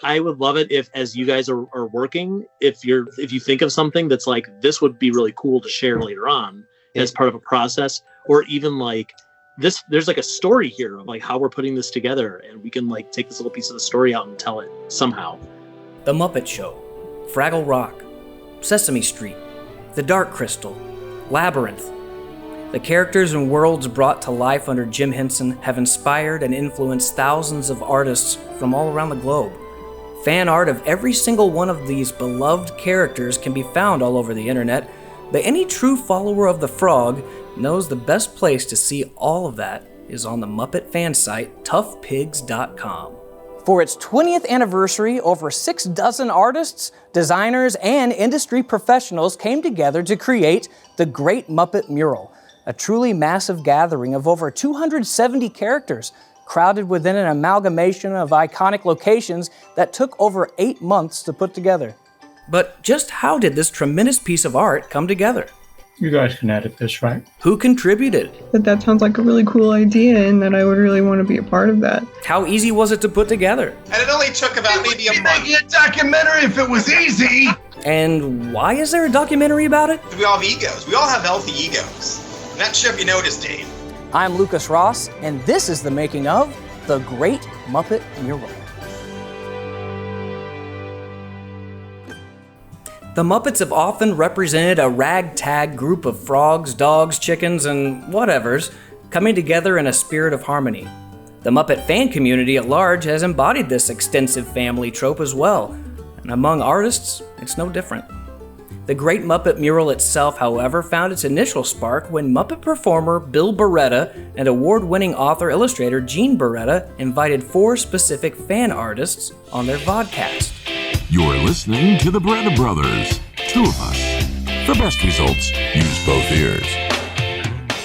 I would love it if, as you guys are working, if you think of something that's like, this would be really cool to share later on as part of a process, or even like this, there's like a story here of like how we're putting this together, and we can like take this little piece of the story out and tell it somehow. The Muppet Show, Fraggle Rock, Sesame Street, The Dark Crystal, Labyrinth. The characters and worlds brought to life under Jim Henson have inspired and influenced thousands of artists from all around the globe. Fan art of every single one of these beloved characters can be found all over the internet, but any true follower of the Frog knows the best place to see all of that is on the Muppet fan site, toughpigs.com. For its 20th anniversary, over 6 dozen artists, designers, and industry professionals came together to create the Great Muppet Mural, a truly massive gathering of over 270 characters, crowded within an amalgamation of iconic locations that took over 8 months to put together. But just how did this tremendous piece of art come together? You guys can edit this, right? Who contributed? That sounds like a really cool idea, and that I would really want to be a part of that. How easy was it to put together? And it only took about maybe a month. It'd be a documentary if it was easy! And why is there a documentary about it? We all have egos. We all have healthy egos. Not sure if you noticed, Dave. I'm Lucas Ross, and this is the making of The Great Muppet Mural. The Muppets have often represented a ragtag group of frogs, dogs, chickens, and whatevers coming together in a spirit of harmony. The Muppet fan community at large has embodied this extensive family trope as well, and among artists, it's no different. The Great Muppet Mural itself, however, found its initial spark when Muppet performer Bill Barretta and award-winning author-illustrator Gene Barretta invited 4 specific fan artists on their vodcast. You're listening to the Barretta Brothers, 2 of us. For best results, use both ears.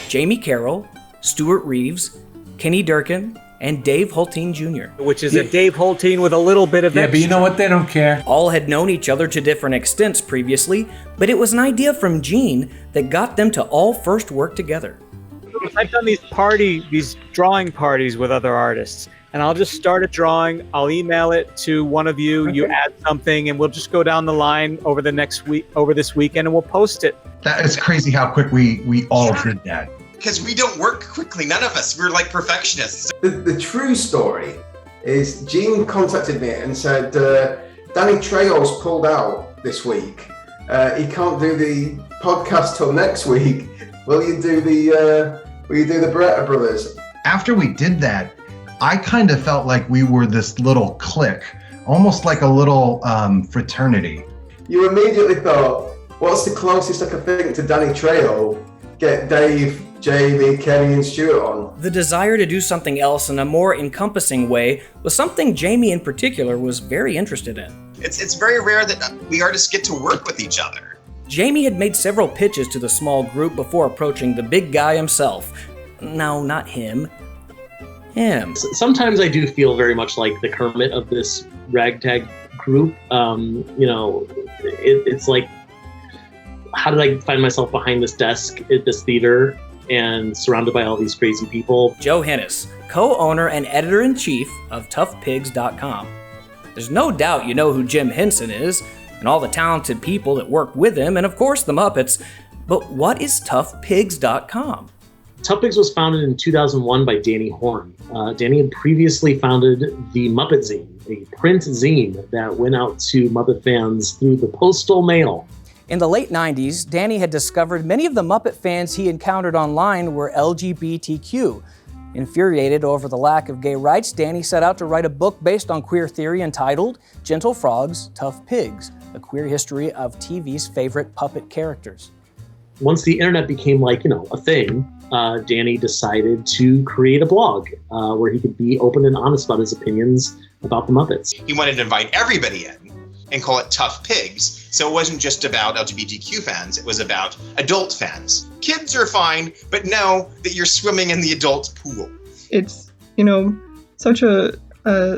Jamie Carroll, Stuart Reeves, Kenny Durkin, and Dave Holteen Jr. Which is a Dave Holteen with a little bit of extra. But you know what? They don't care. All had known each other to different extents previously, but it was an idea from Gene that got them to all first work together. I've done these drawing parties with other artists, and I'll just start a drawing, I'll email it to one of you, you add something, and we'll just go down the line over this weekend, and we'll post it. That is crazy how quick we all did that. Because we don't work quickly, none of us. We're like perfectionists. The true story is Gene contacted me and said, Danny Trejo's pulled out this week. He can't do the podcast till next week. Will you do the Barretta Brothers? After we did that, I kind of felt like we were this little clique, almost like a little fraternity. You immediately thought, what's the closest I could think to Danny Trejo? Get Dave, Jamie, Kenny, and Stuart on. The desire to do something else in a more encompassing way was something Jamie in particular was very interested in. It's very rare that we artists get to work with each other. Jamie had made several pitches to the small group before approaching the big guy himself. No, not him. Him. Sometimes I do feel very much like the Kermit of this ragtag group. It's like, how did I find myself behind this desk at this theater and surrounded by all these crazy people? Joe Hennis, co-owner and editor-in-chief of toughpigs.com. There's no doubt you know who Jim Henson is, and all the talented people that work with him, and of course the Muppets. But what is toughpigs.com? Tough Pigs was founded in 2001 by Danny Horn. Danny had previously founded the Muppet Zine, a print zine that went out to Muppet fans through the postal mail. In the late 90s, Danny had discovered many of the Muppet fans he encountered online were LGBTQ. Infuriated over the lack of gay rights, Danny set out to write a book based on queer theory entitled Gentle Frogs, Tough Pigs, a queer history of TV's favorite puppet characters. Once the internet became a thing, Danny decided to create a blog where he could be open and honest about his opinions about the Muppets. He wanted to invite everybody in and call it Tough Pigs. So it wasn't just about LGBTQ fans, it was about adult fans. Kids are fine, but know that you're swimming in the adult pool. It's, such a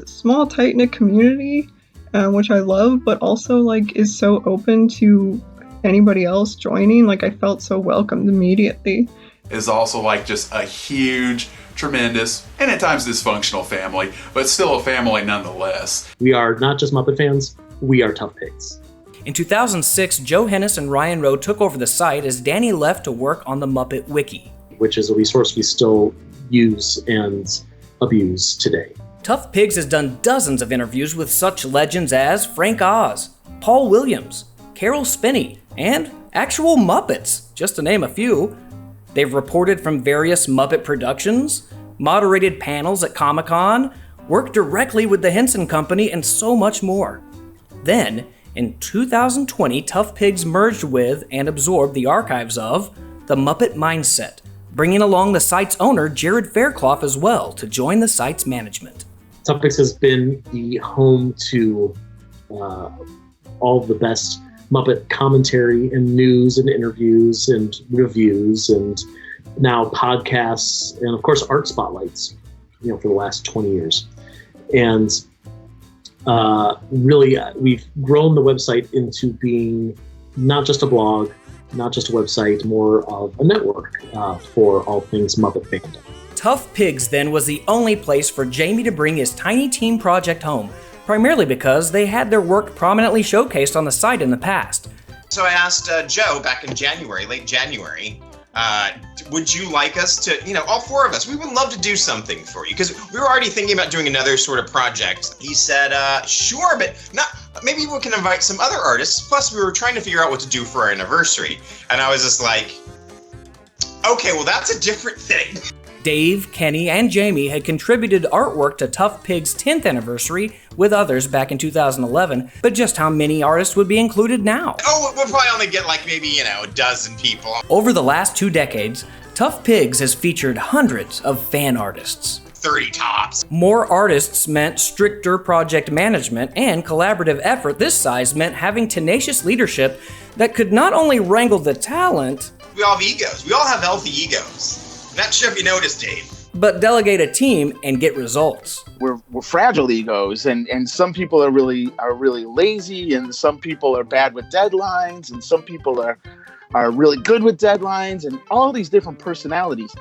small, tight-knit community, which I love, but also, is so open to anybody else joining. I felt so welcomed immediately. Is also just a huge tremendous, and at times dysfunctional family, but still a family nonetheless. We are not just Muppet fans, we are Tough Pigs. In 2006, Joe Hennis and Ryan Rowe took over the site as Danny left to work on the Muppet Wiki, which is a resource we still use and abuse today. Tough Pigs has done dozens of interviews with such legends as Frank Oz, Paul Williams, Carol Spinney, and actual Muppets, just to name a few. They've reported from various Muppet productions, moderated panels at Comic-Con, worked directly with the Henson Company, and so much more. Then, in 2020, Tough Pigs merged with and absorbed the archives of the Muppet Mindset, bringing along the site's owner, Jared Fairclough, as well, to join the site's management. Tough Pigs has been the home to all of the best Muppet commentary and news and interviews and reviews and now podcasts and, of course, art spotlights, for the last 20 years. And really, we've grown the website into being not just a blog, not just a website, more of a network for all things Muppet fandom. Tough Pigs, then, was the only place for Jamie to bring his tiny team project home, primarily because they had their work prominently showcased on the site in the past. So I asked Joe back in late January, would you like us to, all four of us, we would love to do something for you, because we were already thinking about doing another sort of project. He said, sure, but maybe we can invite some other artists. Plus, we were trying to figure out what to do for our anniversary. And I was just like, okay, well, that's a different thing. Dave, Kenny, and Jamie had contributed artwork to Tough Pig's 10th anniversary with others back in 2011, but just how many artists would be included now? Oh, we'll probably only get maybe, a dozen people. Over the last 2 decades, Tough Pigs has featured hundreds of fan artists. 30 tops. More artists meant stricter project management and collaborative effort. This size meant having tenacious leadership that could not only wrangle the talent... We all have egos. We all have healthy egos. Not sure if you noticed, Dave. But delegate a team and get results. We're fragile egos, and some people are really lazy, and some people are bad with deadlines, and some people are really good with deadlines, and all these different personalities.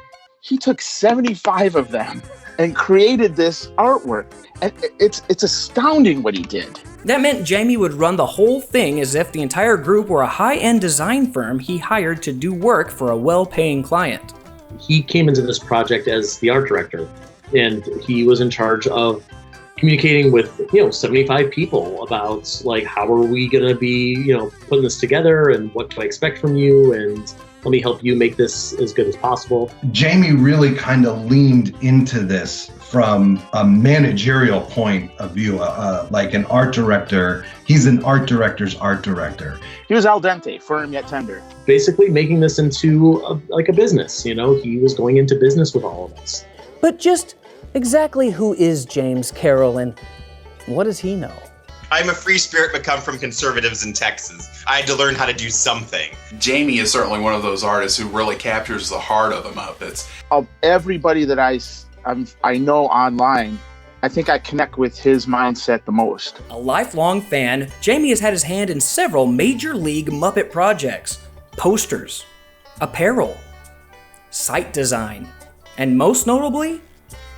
He took 75 of them and created this artwork, and it's astounding what he did. That meant Jamie would run the whole thing as if the entire group were a high-end design firm he hired to do work for a well-paying client. He came into this project as the art director, and he was in charge of communicating with 75 people about how are we going to be putting this together, and what do I expect from you, and let me help you make this as good as possible. Jamie really kind of leaned into this from a managerial point of view, like an art director. He's an art director's art director. He was al dente, firm yet tender. Basically making this into a business. He was going into business with all of us. But just exactly who is James Carroll, and what does he know? I'm a free spirit, but come from conservatives in Texas. I had to learn how to do something. Jamie is certainly one of those artists who really captures the heart of the Muppets. Of everybody that I know online, I think I connect with his mindset the most. A lifelong fan, Jamie has had his hand in several major league Muppet projects, posters, apparel, site design, and most notably,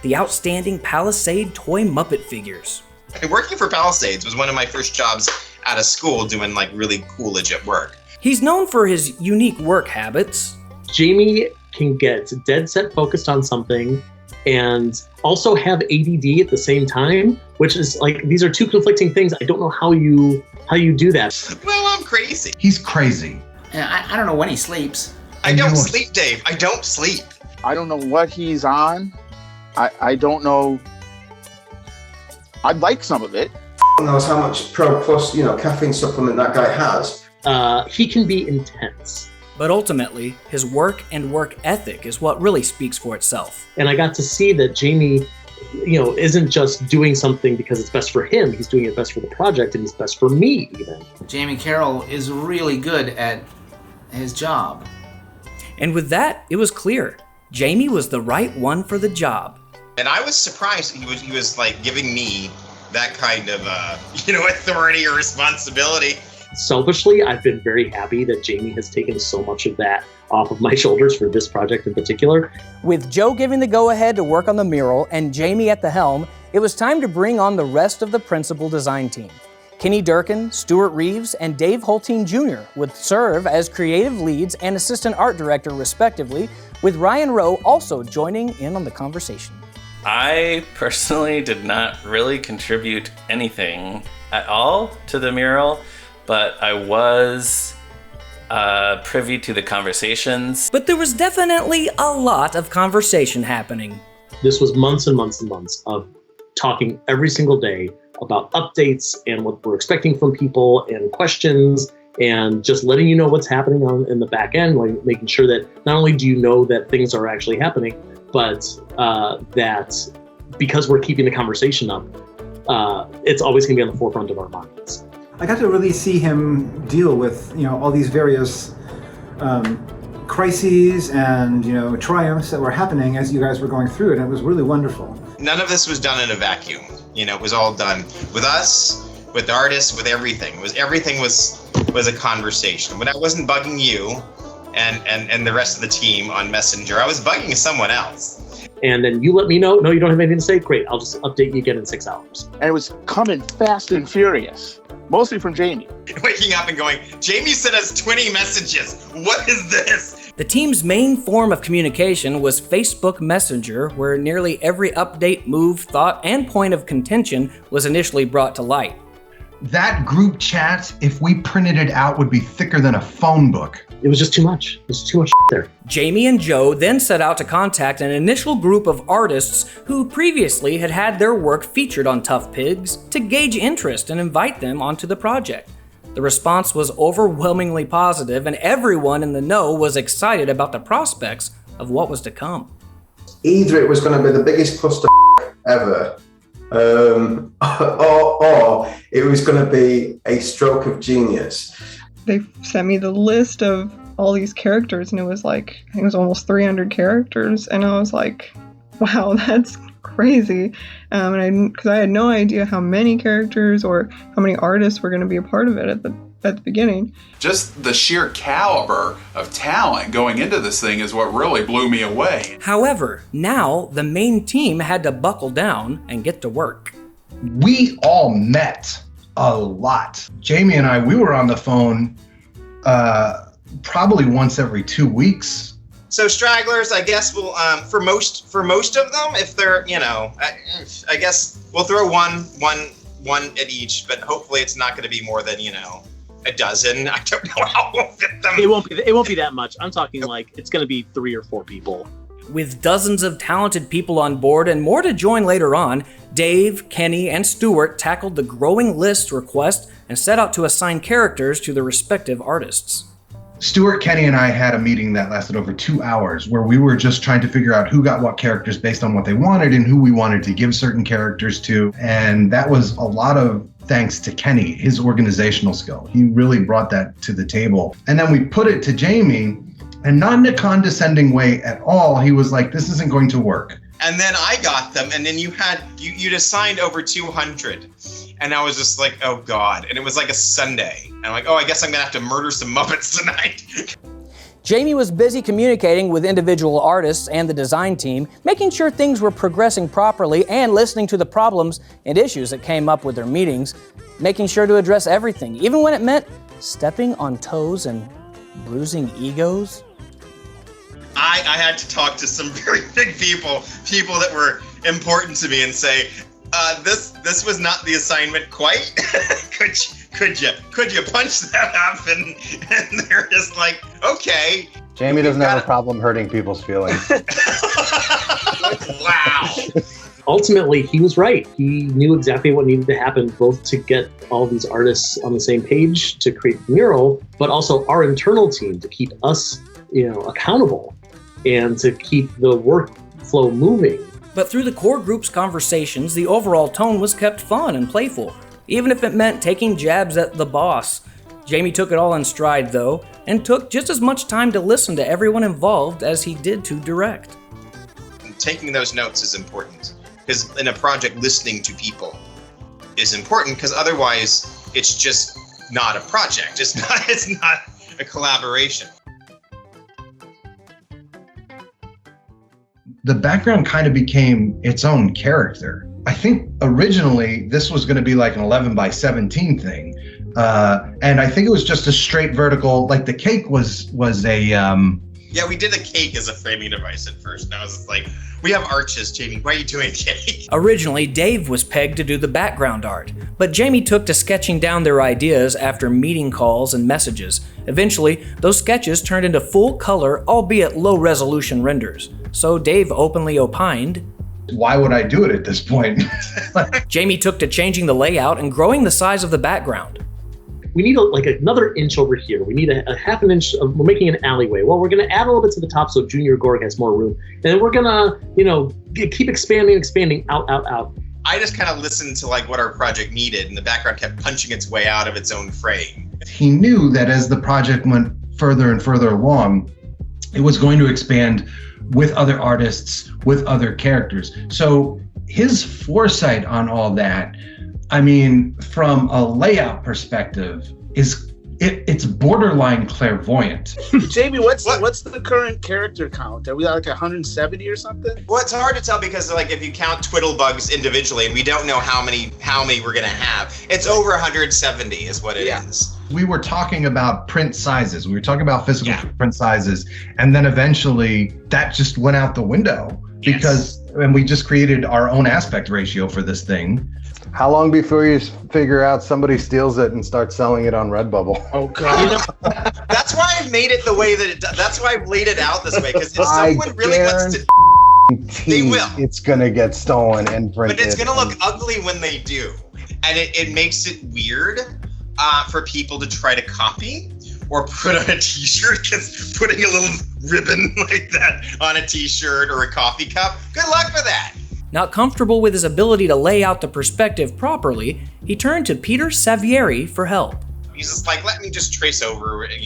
the outstanding Palisade toy Muppet figures. Working for Palisades was one of my first jobs out of school doing really cool legit work. He's known for his unique work habits. Jamie can get dead set focused on something and also have ADD at the same time, which is these are two conflicting things. I don't know how you do that. Well, I'm crazy. He's crazy. I don't know when he sleeps. I don't sleep, Dave. I don't sleep. I don't know what he's on. I don't know. I'd like some of it. Knows how much Pro Plus, caffeine supplement that guy has. He can be intense. But ultimately, his work and work ethic is what really speaks for itself. And I got to see that Jamie, isn't just doing something because it's best for him. He's doing it best for the project, and he's best for me, even. Jamie Carroll is really good at his job. And with that, it was clear. Jamie was the right one for the job. And I was surprised he was giving me that kind of authority or responsibility. selfishly, I've been very happy that Jamie has taken so much of that off of my shoulders for this project in particular. With Joe giving the go-ahead to work on the mural and Jamie at the helm, it was time to bring on the rest of the principal design team. Kenny Durkin, Stuart Reeves, and Dave Holteen Jr. would serve as creative leads and assistant art director respectively, with Ryan Rowe also joining in on the conversation. I personally did not really contribute anything at all to the mural, but I was privy to the conversations. But there was definitely a lot of conversation happening. This was months and months and months of talking every single day about updates and what we're expecting from people and questions, and just letting you know what's happening in the back end, like making sure that not only do you know that things are actually happening, but that because we're keeping the conversation up, it's always going to be on the forefront of our minds. I got to really see him deal with, all these various crises and, triumphs that were happening as you guys were going through it. And it was really wonderful. None of this was done in a vacuum. It was all done with us, with the artists, with everything. Everything was a conversation. When I wasn't bugging you and the rest of the team on Messenger, I was bugging someone else. And then you let me know, no, you don't have anything to say? Great, I'll just update you again in 6 hours. And it was coming fast and furious, mostly from Jamie. Waking up and going, Jamie sent us 20 messages. What is this? The team's main form of communication was Facebook Messenger, where nearly every update, move, thought, and point of contention was initially brought to light. That group chat, if we printed it out, would be thicker than a phone book. It was just too much. It was too much there. Jamie and Joe then set out to contact an initial group of artists who previously had had their work featured on Tough Pigs to gauge interest and invite them onto the project. The response was overwhelmingly positive, and everyone in the know was excited about the prospects of what was to come. Either it was going to be the biggest cluster ever, or it was going to be a stroke of genius. They sent me the list of all these characters, and it was like, I think it was almost 300 characters, and I was like, wow, that's crazy. Because I had no idea how many characters or how many artists were going to be a part of it at the beginning. Just the sheer caliber of talent going into this thing is what really blew me away. However, now the main team had to buckle down and get to work. We all met a lot. Jamie and I, we were on the phone probably once every 2 weeks. So stragglers, I guess we'll for most of them, if they're I guess we'll throw one at each, but hopefully it's not going to be more than a dozen. I don't know how we'll fit them. It won't be that much. I'm talking like it's going to be 3 or 4 people. With dozens of talented people on board and more to join later on, Dave, Kenny, and Stuart tackled the growing list request and set out to assign characters to the respective artists. Stuart, Kenny, and I had a meeting that lasted over 2 hours where we were just trying to figure out who got what characters based on what they wanted and who we wanted to give certain characters to. And that was a lot of thanks to Kenny, his organizational skill. He really brought that to the table. And then we put it to Jamie, and not in a condescending way at all. He was like, this isn't going to work. And then I got them, and then you'd assigned over 200. And I was just like, oh God. And it was like a Sunday. And I'm like, oh, I guess I'm gonna have to murder some Muppets tonight. Jamie was busy communicating with individual artists and the design team, making sure things were progressing properly and listening to the problems and issues that came up with their meetings, making sure to address everything, even when it meant stepping on toes and bruising egos. I had to talk to some very big people that were important to me and say, this was not the assignment quite. could you punch that up? And they're just like, okay. Jamie doesn't have a problem hurting people's feelings. Wow. Ultimately, he was right. He knew exactly what needed to happen, both to get all these artists on the same page to create the mural, but also our internal team to keep us, accountable and to keep the workflow moving. But through the core group's conversations, the overall tone was kept fun and playful, even if it meant taking jabs at the boss. Jamie took it all in stride, though, and took just as much time to listen to everyone involved as he did to direct. Taking those notes is important, because in a project, listening to people is important, because otherwise it's just not a project. It's not a collaboration. The background kind of became its own character. I think originally this was going to be like an 11 by 17 thing. And I think it was just a straight vertical, like the cake was a... Yeah, we did a cake as a framing device at first. And I was like, we have arches, Jamie. Why are you doing a cake? Originally, Dave was pegged to do the background art, but Jamie took to sketching down their ideas after meeting calls and messages. Eventually, those sketches turned into full-color, albeit low-resolution renders. So Dave openly opined, why would I do it at this point? Jamie took to changing the layout and growing the size of the background. We need another inch over here. We need a half an inch. We're making an alleyway. Well, we're going to add a little bit to the top so Junior Gorg has more room. And then we're going to, keep expanding out. I just kind of listened to like what our project needed, and the background kept punching its way out of its own frame. He knew that as the project went further and further along, it was going to expand with other artists, with other characters. So his foresight on all that, I mean, from a layout perspective, it's borderline clairvoyant. Jamie, what's the current character count? Are we like 170 or something? Well, it's hard to tell because like if you count Twiddlebugs individually, and we don't know how many we're gonna have. It's over 170 is what it is. We were talking about print sizes. We were talking about physical print sizes, and then eventually that just went out the window and we just created our own aspect ratio for this thing. How long before you figure out somebody steals it and starts selling it on Redbubble? Oh God! That's why I've made it the way that it does. That's why I've laid it out this way because if someone really wants to, they will. It's gonna get stolen and printed. But it's gonna look ugly when they do, and it makes it weird for people to try to copy or put on a T-shirt. Because putting a little ribbon like that on a T-shirt or a coffee cup, good luck for that. Not comfortable with his ability to lay out the perspective properly, he turned to Peter Savieri for help. He's just like, let me just trace over, and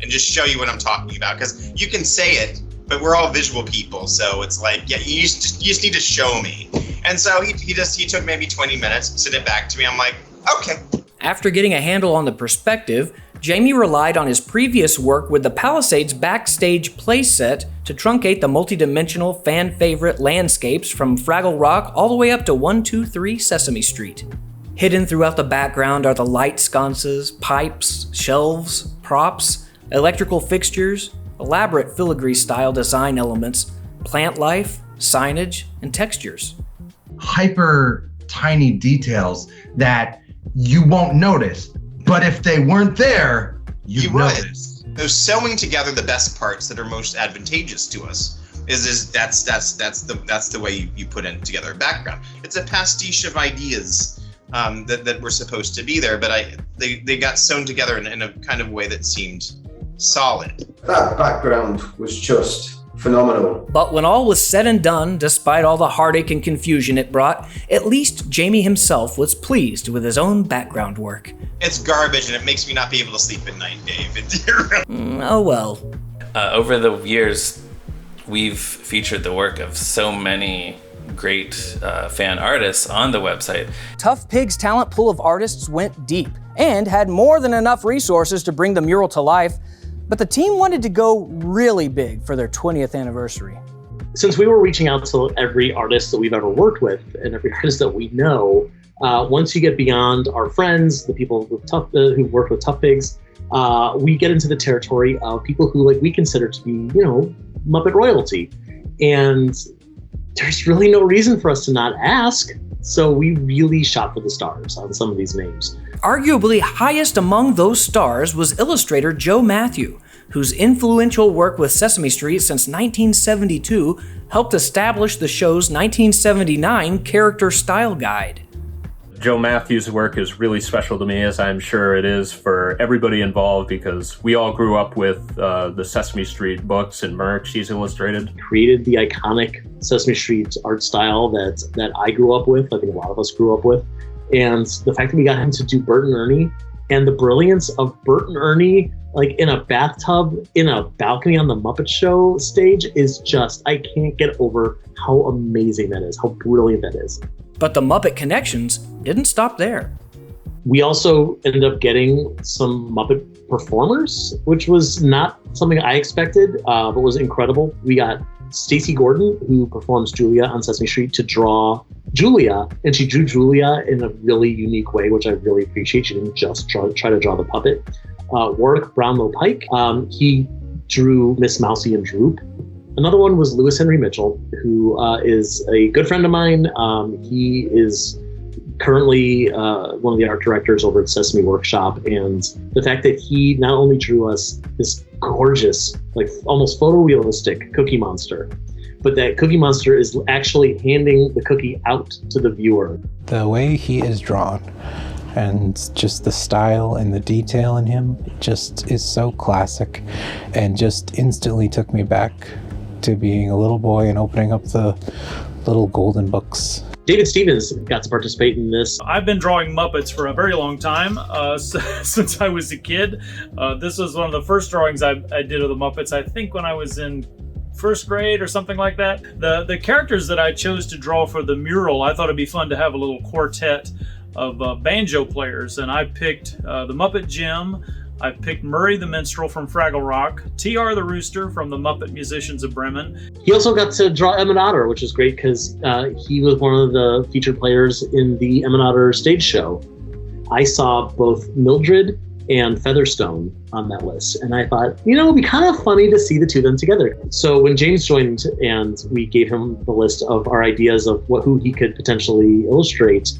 just show you what I'm talking about. Because you can say it, but we're all visual people. So it's like, yeah, you just need to show me. And so he took maybe 20 minutes, sent it back to me. I'm like, okay. After getting a handle on the perspective, Jamie relied on his previous work with the Palisades backstage playset to truncate the multidimensional fan favorite landscapes from Fraggle Rock all the way up to 123 Sesame Street. Hidden throughout the background are the light sconces, pipes, shelves, props, electrical fixtures, elaborate filigree style design elements, plant life, signage, and textures. Hyper tiny details that you won't notice. But if they weren't there, you notice. Those sewing together the best parts that are most advantageous to us that's the way you put in together a background. It's a pastiche of ideas that were supposed to be there, but they got sewn together in a kind of way that seemed solid. That background was just phenomenal. But when all was said and done, despite all the heartache and confusion it brought, at least Jamie himself was pleased with his own background work. It's garbage and it makes me not be able to sleep at night, Dave. Oh well. Over the years, we've featured the work of so many great fan artists on the website. Tough Pig's talent pool of artists went deep and had more than enough resources to bring the mural to life. But the team wanted to go really big for their 20th anniversary. Since we were reaching out to every artist that we've ever worked with and every artist that we know, once you get beyond our friends, the people with who work with Tough Pigs, we get into the territory of people who we consider to be, Muppet royalty. And there's really no reason for us to not ask. So we really shot for the stars on some of these names. Arguably highest among those stars was illustrator Joe Matthew, whose influential work with Sesame Street since 1972 helped establish the show's 1979 character style guide. Joe Matthews' work is really special to me, as I'm sure it is for everybody involved, because we all grew up with the Sesame Street books and merch he's illustrated. Created the iconic Sesame Street art style that I grew up with, I think a lot of us grew up with. And the fact that we got him to do Bert and Ernie, and the brilliance of Bert and Ernie in a bathtub in a balcony on the Muppet Show stage is just, I can't get over how amazing that is, how brilliant that is. But the Muppet connections didn't stop there. We also ended up getting some Muppet performers, which was not something I expected, but was incredible. We got Stacy Gordon, who performs Julia on Sesame Street, to draw Julia, and she drew Julia in a really unique way, which I really appreciate. She didn't just try to draw the puppet. Warwick Brownlow Pike, he drew Miss Mousy and Droop. Another one was Lewis Henry Mitchell, who is a good friend of mine. He is currently one of the art directors over at Sesame Workshop, and the fact that he not only drew us this gorgeous, like almost photorealistic Cookie Monster, but that Cookie Monster is actually handing the cookie out to the viewer. The way he is drawn and just the style and the detail in him just is so classic, and just instantly took me back to being a little boy and opening up the little golden books. David Stevens got to participate in this. I've been drawing Muppets for a very long time, since I was a kid. This was one of the first drawings I did of the Muppets, I think when I was in first grade or something like that. The characters that I chose to draw for the mural, I thought it'd be fun to have a little quartet of banjo players, and I picked the Muppet Jim, I picked Murray the Minstrel from Fraggle Rock, T.R. the Rooster from the Muppet Musicians of Bremen. He also got to draw Emmett Otter, which is great because he was one of the featured players in the Emmett Otter stage show. I saw both Mildred and Featherstone on that list, and I thought, it'd be kind of funny to see the two of them together. So when James joined and we gave him the list of our ideas of who he could potentially illustrate,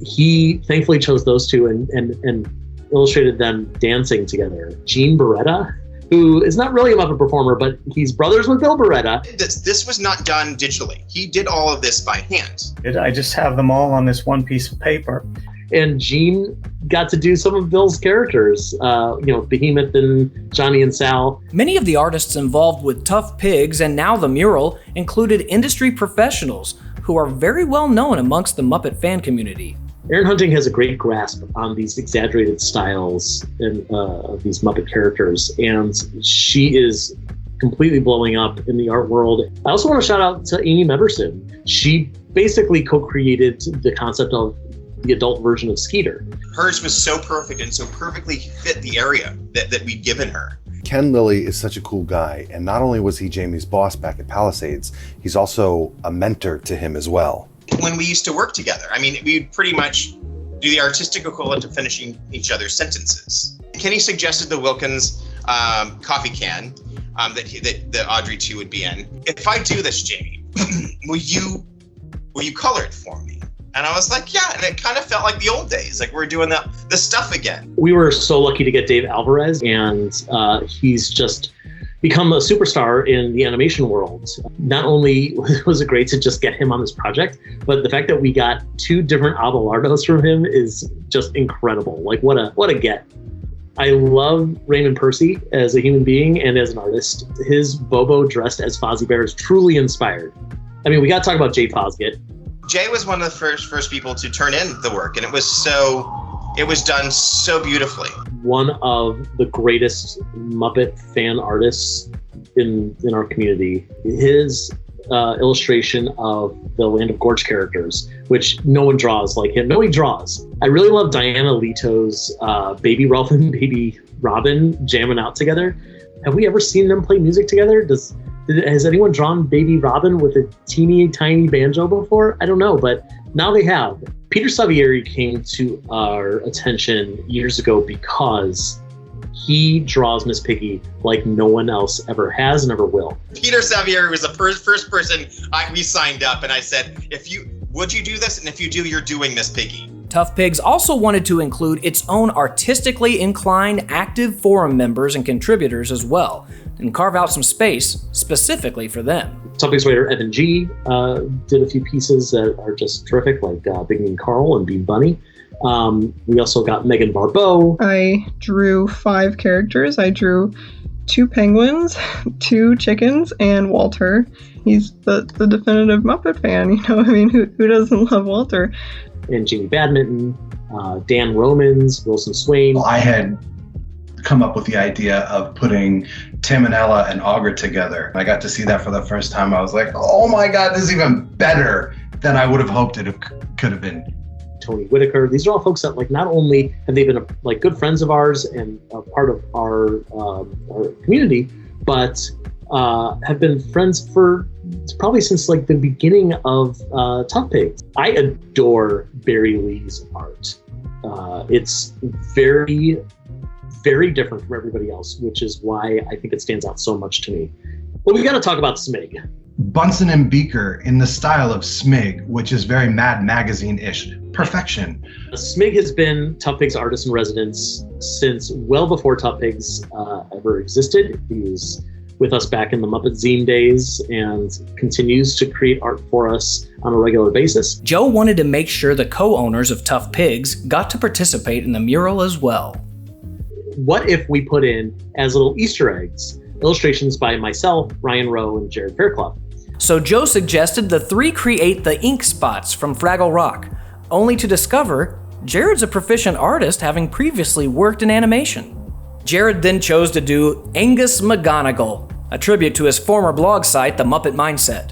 he thankfully chose those two and illustrated them dancing together. Gene Beretta, who is not really a Muppet performer, but he's brothers with Bill Beretta. This was not done digitally. He did all of this by hand. I just have them all on this one piece of paper. And Gene got to do some of Bill's characters, Behemoth and Johnny and Sal. Many of the artists involved with Tough Pigs and now the mural included industry professionals who are very well known amongst the Muppet fan community. Erin Hunting has a great grasp on these exaggerated styles of these Muppet characters, and she is completely blowing up in the art world. I also want to shout out to Amy Meverson. She basically co-created the concept of the adult version of Skeeter. Hers was so perfect and so perfectly fit the area that we'd given her. Ken Lilly is such a cool guy, and not only was he Jamie's boss back at Palisades, he's also a mentor to him as well. When we used to work together, we'd pretty much do the artistic equivalent of finishing each other's sentences. Kenny suggested the Wilkins coffee can that Audrey 2 would be in. If I do this, Jamie, will you color it for me? And I was like, yeah, and it kind of felt like the old days, like we're doing the stuff again. We were so lucky to get Dave Alvarez, and he's just become a superstar in the animation world. Not only was it great to just get him on this project, but the fact that we got 2 different Abelardos from him is just incredible. Like, what a get. I love Raymond Percy as a human being and as an artist. His Bobo dressed as Fozzie Bear is truly inspired. We got to talk about Jay Fosgett. Jay was one of the first people to turn in the work, and it was done so beautifully. One of the greatest Muppet fan artists in our community. His illustration of the Land of Gorge characters, which no one draws like him. Nobody draws. I really love Diana Lito's Baby Ralph and Baby Robin jamming out together. Have we ever seen them play music together? Has anyone drawn Baby Robin with a teeny tiny banjo before? I don't know, but now they have. Peter Savieri came to our attention years ago because he draws Miss Piggy like no one else ever has and ever will. Peter Savieri was the first person we signed up, and I said, would you do this? And if you do, you're doing Miss Piggy. Tough Pigs also wanted to include its own artistically inclined active forum members and contributors as well, and carve out some space specifically for them. Tough Pigs writer Evan G. Did a few pieces that are just terrific, like Big Mean Carl and Bean Bunny. We also got Megan Barbeau. I drew 5 characters. I drew 2 penguins, 2 chickens, and Walter. He's the definitive Muppet fan, who doesn't love Walter? And Jimmy Badminton, Dan Romans, Wilson Swain. I had come up with the idea of putting Tim and Ella and Augur together. I got to see that for the first time. I was like, oh my God, this is even better than I would have hoped it could have been. Tony Whitaker. These are all folks that like not only have they been like good friends of ours and a part of our community, but have been friends for probably since like the beginning of Tough Pigs. I adore Barry Lee's art. It's very, very different from everybody else, which is why I think it stands out so much to me. But we got to talk about Smig. Bunsen and Beaker in the style of Smig, which is very Mad Magazine-ish. Perfection. Smig has been Tough Pigs artist in residence since well before Tough Pigs ever existed. He was with us back in the Muppet Zine days and continues to create art for us on a regular basis. Joe wanted to make sure the co-owners of Tough Pigs got to participate in the mural as well. What if we put in, as little Easter eggs, illustrations by myself, Ryan Rowe, and Jared Fairclough? So Joe suggested the three create the ink spots from Fraggle Rock, only to discover Jared's a proficient artist, having previously worked in animation. Jared then chose to do Angus McGonagall, a tribute to his former blog site, The Muppet Mindset.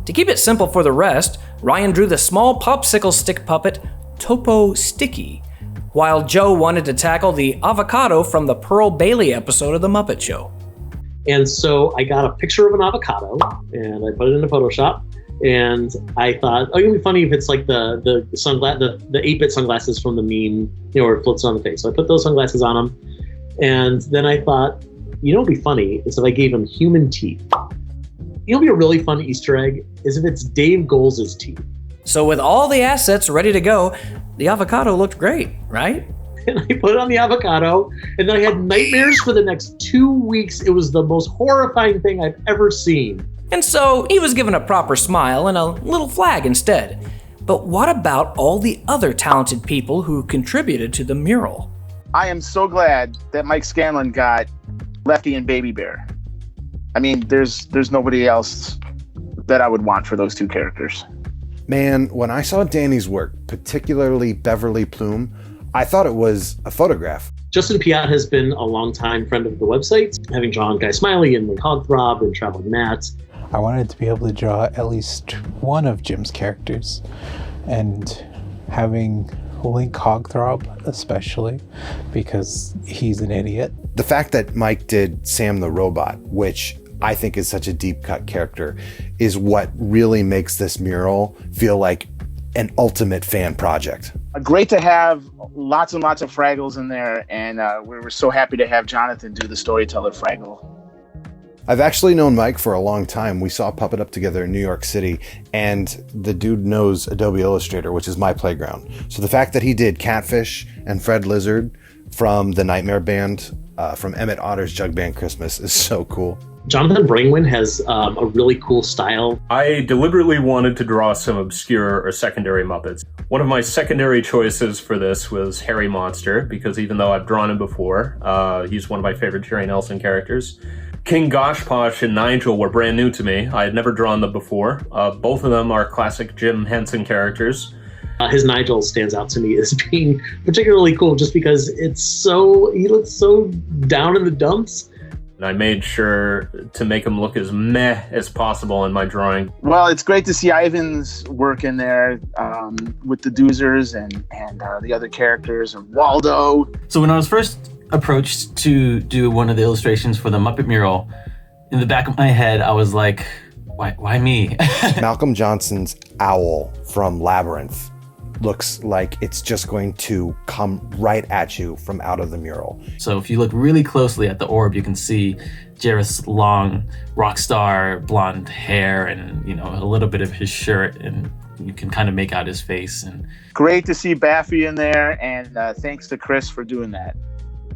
To keep it simple for the rest, Ryan drew the small popsicle stick puppet Topo Sticky, while Joe wanted to tackle the avocado from the Pearl Bailey episode of The Muppet Show. And so I got a picture of an avocado and I put it into Photoshop. And I thought, oh, it'd be funny if it's like the 8-bit sunglasses from the meme, where it floats on the face. So I put those sunglasses on him. And then I thought, what'd be funny is if I gave him human teeth. What'd be a really fun Easter egg is if it's Dave Goles' teeth. So with all the assets ready to go, the avocado looked great, right? And I put it on the avocado, and then I had nightmares for the next 2 weeks. It was the most horrifying thing I've ever seen. And so he was given a proper smile and a little flag instead. But what about all the other talented people who contributed to the mural? I am so glad that Mike Scanlon got Lefty and Baby Bear. I mean, there's nobody else that I would want for those two characters. Man, when I saw Danny's work, particularly Beverly Plume, I thought it was a photograph. Justin Piat has been a longtime friend of the website, having drawn Guy Smiley and Link Hogthrob and Traveling Matt. I wanted to be able to draw at least one of Jim's characters, and having Link Hogthrob especially, because he's an idiot. The fact that Mike did Sam the Robot, which I think is such a deep cut character, is what really makes this mural feel like an ultimate fan project. Great to have lots and lots of Fraggles in there, and we were so happy to have Jonathan do the Storyteller Fraggle. I've actually known Mike for a long time. We saw Puppet Up together in New York City, and the dude knows Adobe Illustrator, which is my playground. So the fact that he did Catfish and Fred Lizard from the Nightmare Band, from Emmett Otter's Jug Band Christmas, is so cool. Jonathan Brangwyn has a really cool style. I deliberately wanted to draw some obscure or secondary Muppets. One of my secondary choices for this was Harry Monster, because even though I've drawn him before, he's one of my favorite Jerry Nelson characters. King Goshposh and Nigel were brand new to me. I had never drawn them before. Both of them are classic Jim Henson characters. His Nigel stands out to me as being particularly cool just because he looks so down in the dumps. And I made sure to make him look as meh as possible in my drawing. Well, it's great to see Ivan's work in there with the Doozers and the other characters and Waldo. So when I was first approached to do one of the illustrations for the Muppet Mural, in the back of my head, I was like, why me? Malcolm Johnson's owl from Labyrinth looks like it's just going to come right at you from out of the mural. So if you look really closely at the orb, you can see Jareth's long rock star blonde hair and, a little bit of his shirt, and you can kind of make out his face. And great to see Baffy in there, and thanks to Chris for doing that.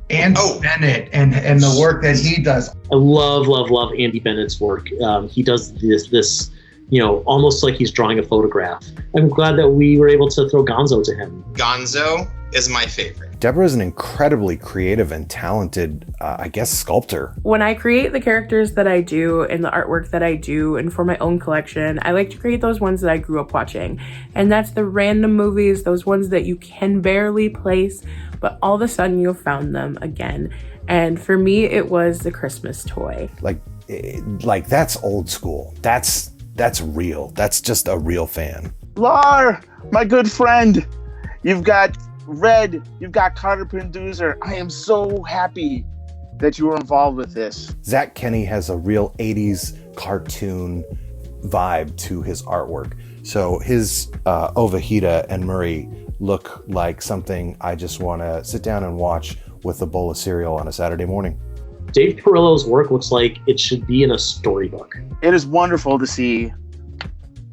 And Bennett and the work that he does. I love Andy Bennett's work. He does this almost like he's drawing a photograph. I'm glad that we were able to throw Gonzo to him. Gonzo is my favorite. Deborah is an incredibly creative and talented, sculptor. When I create the characters that I do and the artwork that I do and for my own collection, I like to create those ones that I grew up watching. And that's the random movies, those ones that you can barely place, but all of a sudden you've found them again. And for me, it was the Christmas toy. Like that's old school. That's real. That's just a real fan. Lar, my good friend, You've got Red, you've got Carter Producer. I am so happy that you were involved with this. Zach Kenny has a real 80s cartoon vibe to his artwork. So his Ovahita and Murray look like something I just want to sit down and watch with a bowl of cereal on a Saturday morning. Dave Perillo's work looks like it should be in a storybook. It is wonderful to see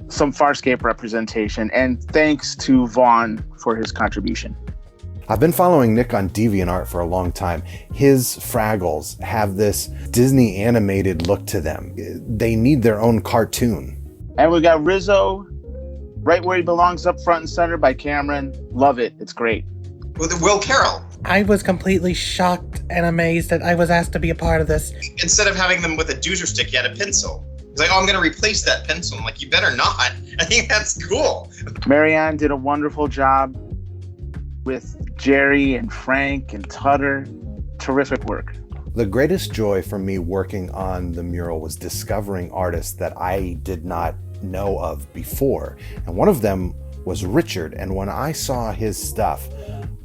some Farscape representation, and thanks to Vaughn for his contribution. I've been following Nick on DeviantArt for a long time. His Fraggles have this Disney animated look to them. They need their own cartoon. And we got Rizzo, right where he belongs, up front and center by Cameron. Love it. It's great. With Will Carroll. I was completely shocked and amazed that I was asked to be a part of this. Instead of having them with a doozer stick, he had a pencil. He's like, oh, I'm going to replace that pencil. I'm like, you better not. I think that's cool. Marianne did a wonderful job with Jerry and Frank and Tutter. Terrific work. The greatest joy for me working on the mural was discovering artists that I did not know of before. And one of them was Richard. And when I saw his stuff,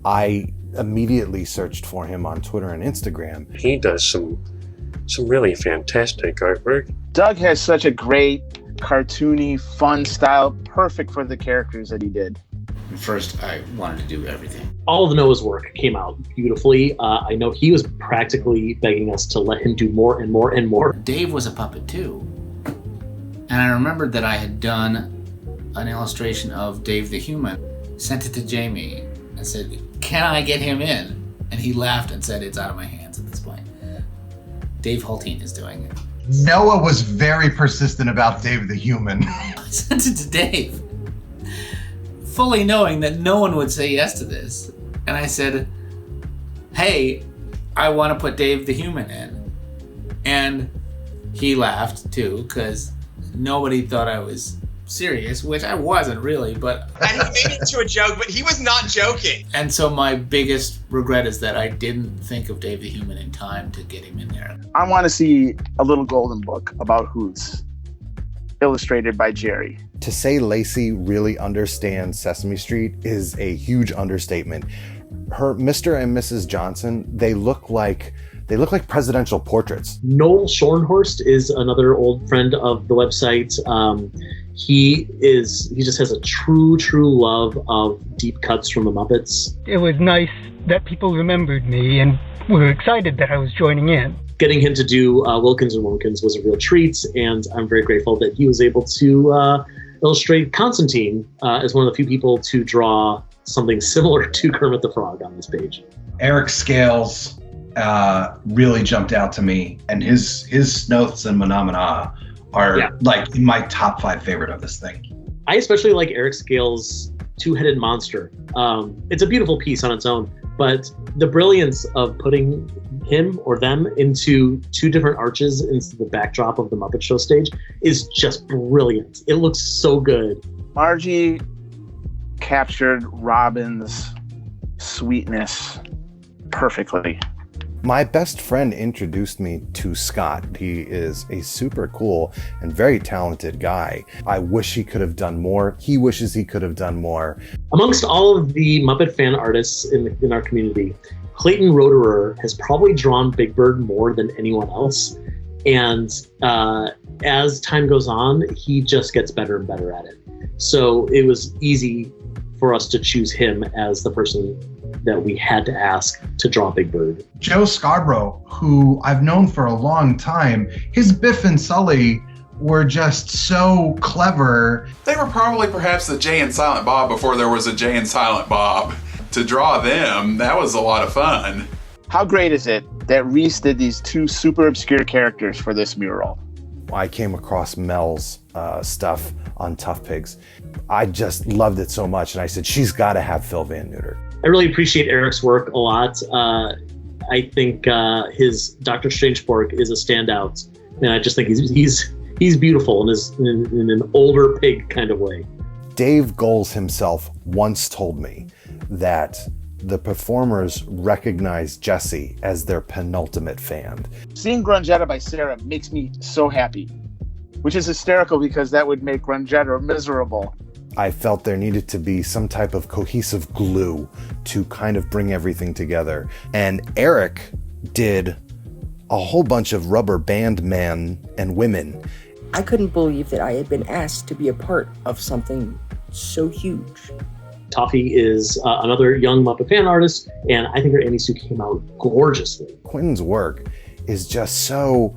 I immediately searched for him on Twitter and Instagram. He does some really fantastic artwork. Doug has such a great, cartoony, fun style, perfect for the characters that he did. First, I wanted to do everything. All of Noah's work came out beautifully. I know he was practically begging us to let him do more and more and more. Dave was a puppet too. And I remembered that I had done an illustration of Dave the Human, sent it to Jamie, and said, can I get him in? And he laughed and said, it's out of my hands at this point. Dave Hultine is doing it. Noah was very persistent about Dave the Human. I sent it to Dave, fully knowing that no one would say yes to this. And I said, hey, I want to put Dave the Human in. And he laughed too, because nobody thought I was serious, which I wasn't really, but... And he made it into a joke, but he was not joking. And so my biggest regret is that I didn't think of Dave the Human in time to get him in there. I want to see a little golden book about Hoots, illustrated by Jerry. To say Lacey really understands Sesame Street is a huge understatement. Her Mr. and Mrs. Johnson, they look like presidential portraits. Noel Schoenhorst is another old friend of the website. He just has a true love of deep cuts from the Muppets. It was nice that people remembered me and were excited that I was joining in. Getting him to do Wilkins and Wilkins was a real treat, and I'm very grateful that he was able to illustrate Constantine as one of the few people to draw something similar to Kermit the Frog on this page. Eric Scales really jumped out to me, and his Snoths and Manamana are like my top 5 favorite of this thing. I especially like Eric Scales' two-headed monster. It's a beautiful piece on its own, but the brilliance of putting him or them into 2 different arches into the backdrop of the Muppet Show stage is just brilliant. It looks so good. Margie captured Robin's sweetness perfectly. My best friend introduced me to Scott. He is a super cool and very talented guy. I wish he could have done more. He wishes he could have done more. Amongst all of the Muppet fan artists in our community, Clayton Roederer has probably drawn Big Bird more than anyone else. And as time goes on, he just gets better and better at it. So it was easy for us to choose him as the person that we had to ask to draw Big Bird. Joe Scarborough, who I've known for a long time, his Biff and Sully were just so clever. They were probably perhaps the Jay and Silent Bob before there was a Jay and Silent Bob. To draw them, that was a lot of fun. How great is it that Reese did these 2 super obscure characters for this mural? I came across Mel's stuff on Tough Pigs. I just loved it so much, and I said, she's got to have Phil Van Neuter. I really appreciate Eric's work a lot. I think his Doctor Strangeborg is a standout, and I just think he's beautiful in an older pig kind of way. Dave Goelz himself once told me that the performers recognize Jesse as their penultimate fan. Seeing Grungetta by Sarah makes me so happy, which is hysterical because that would make Grungetta miserable. I felt there needed to be some type of cohesive glue to kind of bring everything together. And Eric did a whole bunch of rubber band men and women. I couldn't believe that I had been asked to be a part of something so huge. Toffee is another young Muppet fan artist, and I think her Annie suit came out gorgeously. Quentin's work is just so,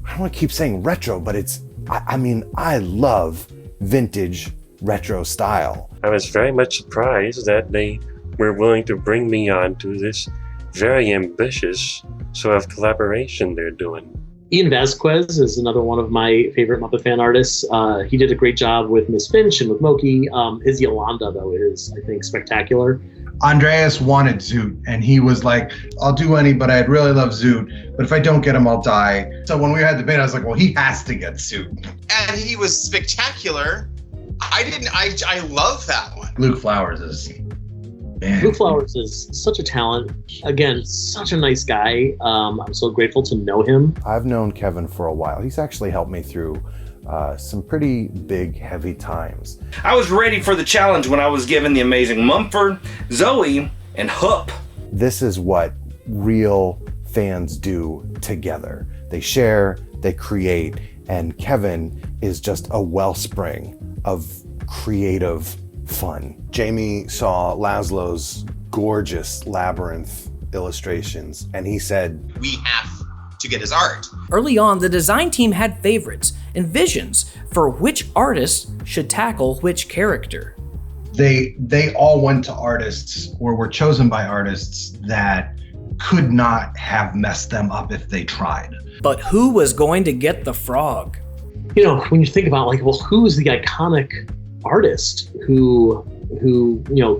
I don't want to keep saying retro, but it's, I mean, I love vintage retro style. I was very much surprised that they were willing to bring me on to this very ambitious sort of collaboration they're doing. Ian Vazquez is another one of my favorite Muppet fan artists. He did a great job with Miss Finch and with Moki. His Yolanda, though, is, I think, spectacular. Andreas wanted Zoot, and he was like, I'll do any, but I'd really love Zoot. But if I don't get him, I'll die. So when we had the bid, I was like, well, he has to get Zoot. And he was spectacular. I love that one. Luke Flowers is, man. Luke Flowers is such a talent. Again, such a nice guy. I'm so grateful to know him. I've known Kevin for a while. He's actually helped me through some pretty big, heavy times. I was ready for the challenge when I was given the amazing Mumford, Zoe, and Hup. This is what real fans do together. They share, they create, and Kevin is just a wellspring of creative fun. Jamie saw Laszlo's gorgeous labyrinth illustrations, and he said, we have to get his art. Early on, the design team had favorites and visions for which artist should tackle which character. They all went to artists, or were chosen by artists that could not have messed them up if they tried. But who was going to get the frog? You know, when you think about, like, well, who's the iconic artist who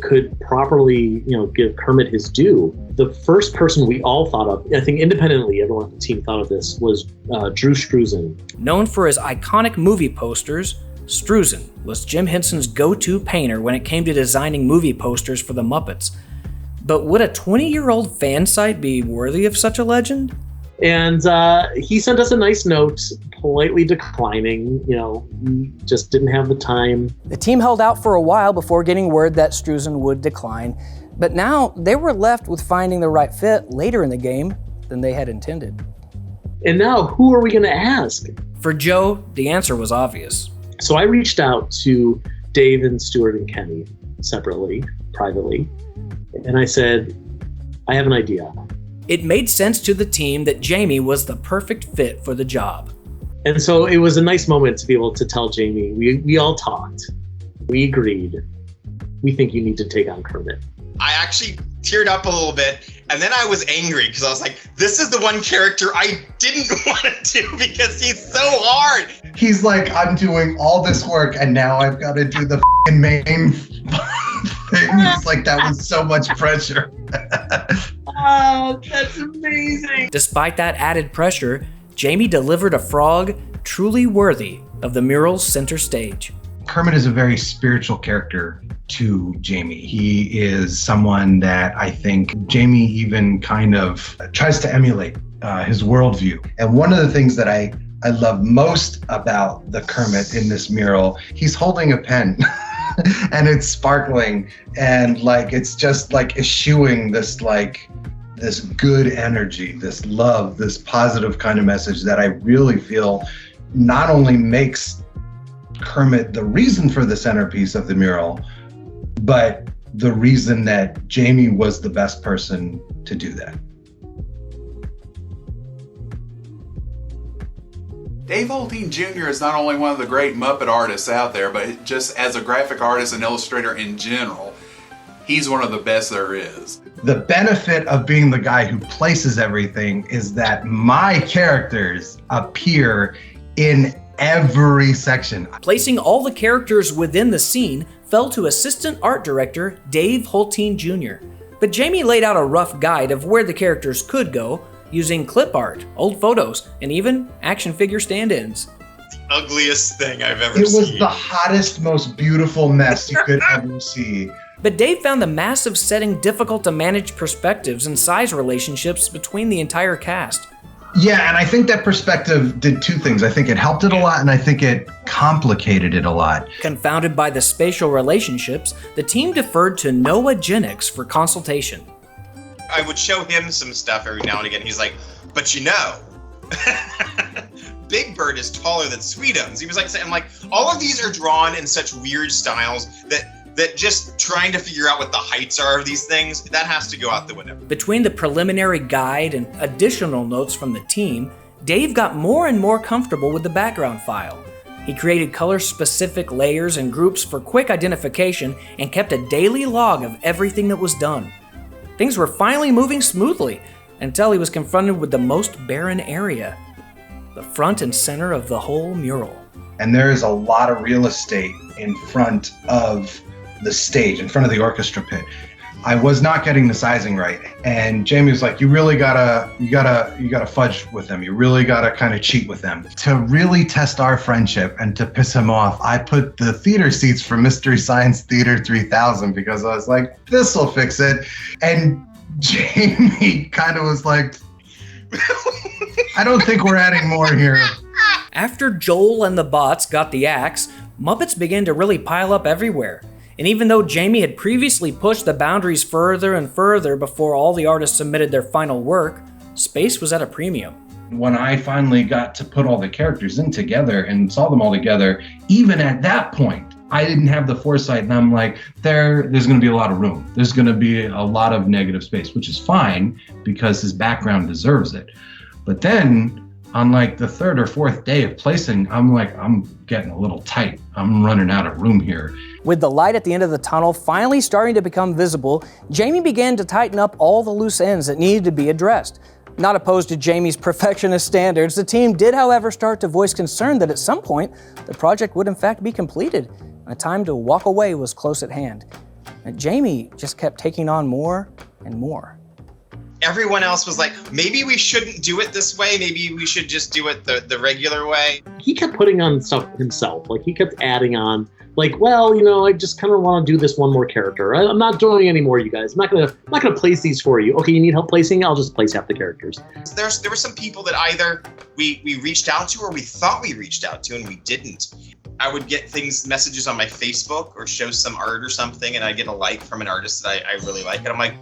could properly, give Kermit his due? The first person we all thought of, I think independently, everyone on the team thought of this, was Drew Struzan. Known for his iconic movie posters, Struzan was Jim Henson's go-to painter when it came to designing movie posters for the Muppets. But would a 20-year-old fan site be worthy of such a legend? And he sent us a nice note, politely declining, he just didn't have the time. The team held out for a while before getting word that Struzan would decline, but now they were left with finding the right fit later in the game than they had intended. And now, who are we going to ask? For Joe, the answer was obvious. So I reached out to Dave and Stuart and Kenny separately, privately, and I said, I have an idea. It made sense to the team that Jamie was the perfect fit for the job. And so it was a nice moment to be able to tell Jamie, we all talked, we agreed, we think you need to take on Kermit. I actually teared up a little bit, and then I was angry because I was like, this is the one character I didn't want to do because he's so hard. He's like, I'm doing all this work, and now I've got to do the main thing. It's like, that was so much pressure. Oh, that's amazing. Despite that added pressure, Jamie delivered a frog truly worthy of the mural's center stage. Kermit is a very spiritual character to Jamie. He is someone that I think Jamie even kind of tries to emulate his worldview. And one of the things that I love most about the Kermit in this mural, he's holding a pen. And it's sparkling, and like it's just like eschewing this good energy, this love, this positive kind of message that I really feel not only makes Kermit the reason for the centerpiece of the mural, but the reason that Jamie was the best person to do that. Dave Holteen Jr. is not only one of the great Muppet artists out there, but just as a graphic artist and illustrator in general, he's one of the best there is. The benefit of being the guy who places everything is that my characters appear in every section. Placing all the characters within the scene fell to assistant art director Dave Holteen Jr. But Jamie laid out a rough guide of where the characters could go, using clip art, old photos, and even action figure stand-ins. Ugliest thing I've ever seen. It was seen. the hottest, most beautiful mess you could ever see. But Dave found the massive setting difficult to manage perspectives and size relationships between the entire cast. Yeah, and I think that perspective did two things. I think it helped it a lot, and I think it complicated it a lot. Confounded by the spatial relationships, the team deferred to Noah Genix for consultation. I would show him some stuff every now and again. He's like, but you know, Big Bird is taller than Sweetums. He was like, I'm like, all of these are drawn in such weird styles that just trying to figure out what the heights are of these things, that has to go out the window. Between the preliminary guide and additional notes from the team, Dave got more and more comfortable with the background file. He created color-specific layers and groups for quick identification and kept a daily log of everything that was done. Things were finally moving smoothly until he was confronted with the most barren area, the front and center of the whole mural. And there is a lot of real estate in front of the stage, in front of the orchestra pit. I was not getting the sizing right, and Jamie was like, you gotta fudge with them. You really gotta kind of cheat with them. To really test our friendship and to piss him off, I put the theater seats for Mystery Science Theater 3000 because I was like, this'll fix it. And Jamie kind of was like, I don't think we're adding more here. After Joel and the bots got the axe, Muppets began to really pile up everywhere. And even though Jamie had previously pushed the boundaries further and further before all the artists submitted their final work, space was at a premium. When I finally got to put all the characters in together and saw them all together, even at that point, I didn't have the foresight, and I'm like, there's going to be a lot of room. There's going to be a lot of negative space, which is fine because his background deserves it. But then on like the third or fourth day of placing, I'm like, I'm getting a little tight. I'm running out of room here. With the light at the end of the tunnel finally starting to become visible, Jamie began to tighten up all the loose ends that needed to be addressed. Not opposed to Jamie's perfectionist standards, the team did, however, start to voice concern that at some point, the project would in fact be completed. A time to walk away was close at hand. And Jamie just kept taking on more and more. Everyone else was like, maybe we shouldn't do it this way. Maybe we should just do it the regular way. He kept putting on stuff himself. Like, he kept adding on. Like, well, you know, I just kind of want to do this one more character. I'm not doing any more, you guys. I'm not gonna place these for you. Okay, you need help placing? I'll just place half the characters. There were some people that either we reached out to or we thought we reached out to and we didn't. I would get messages on my Facebook or show some art or something, and I get a like from an artist that I really like, and I'm like,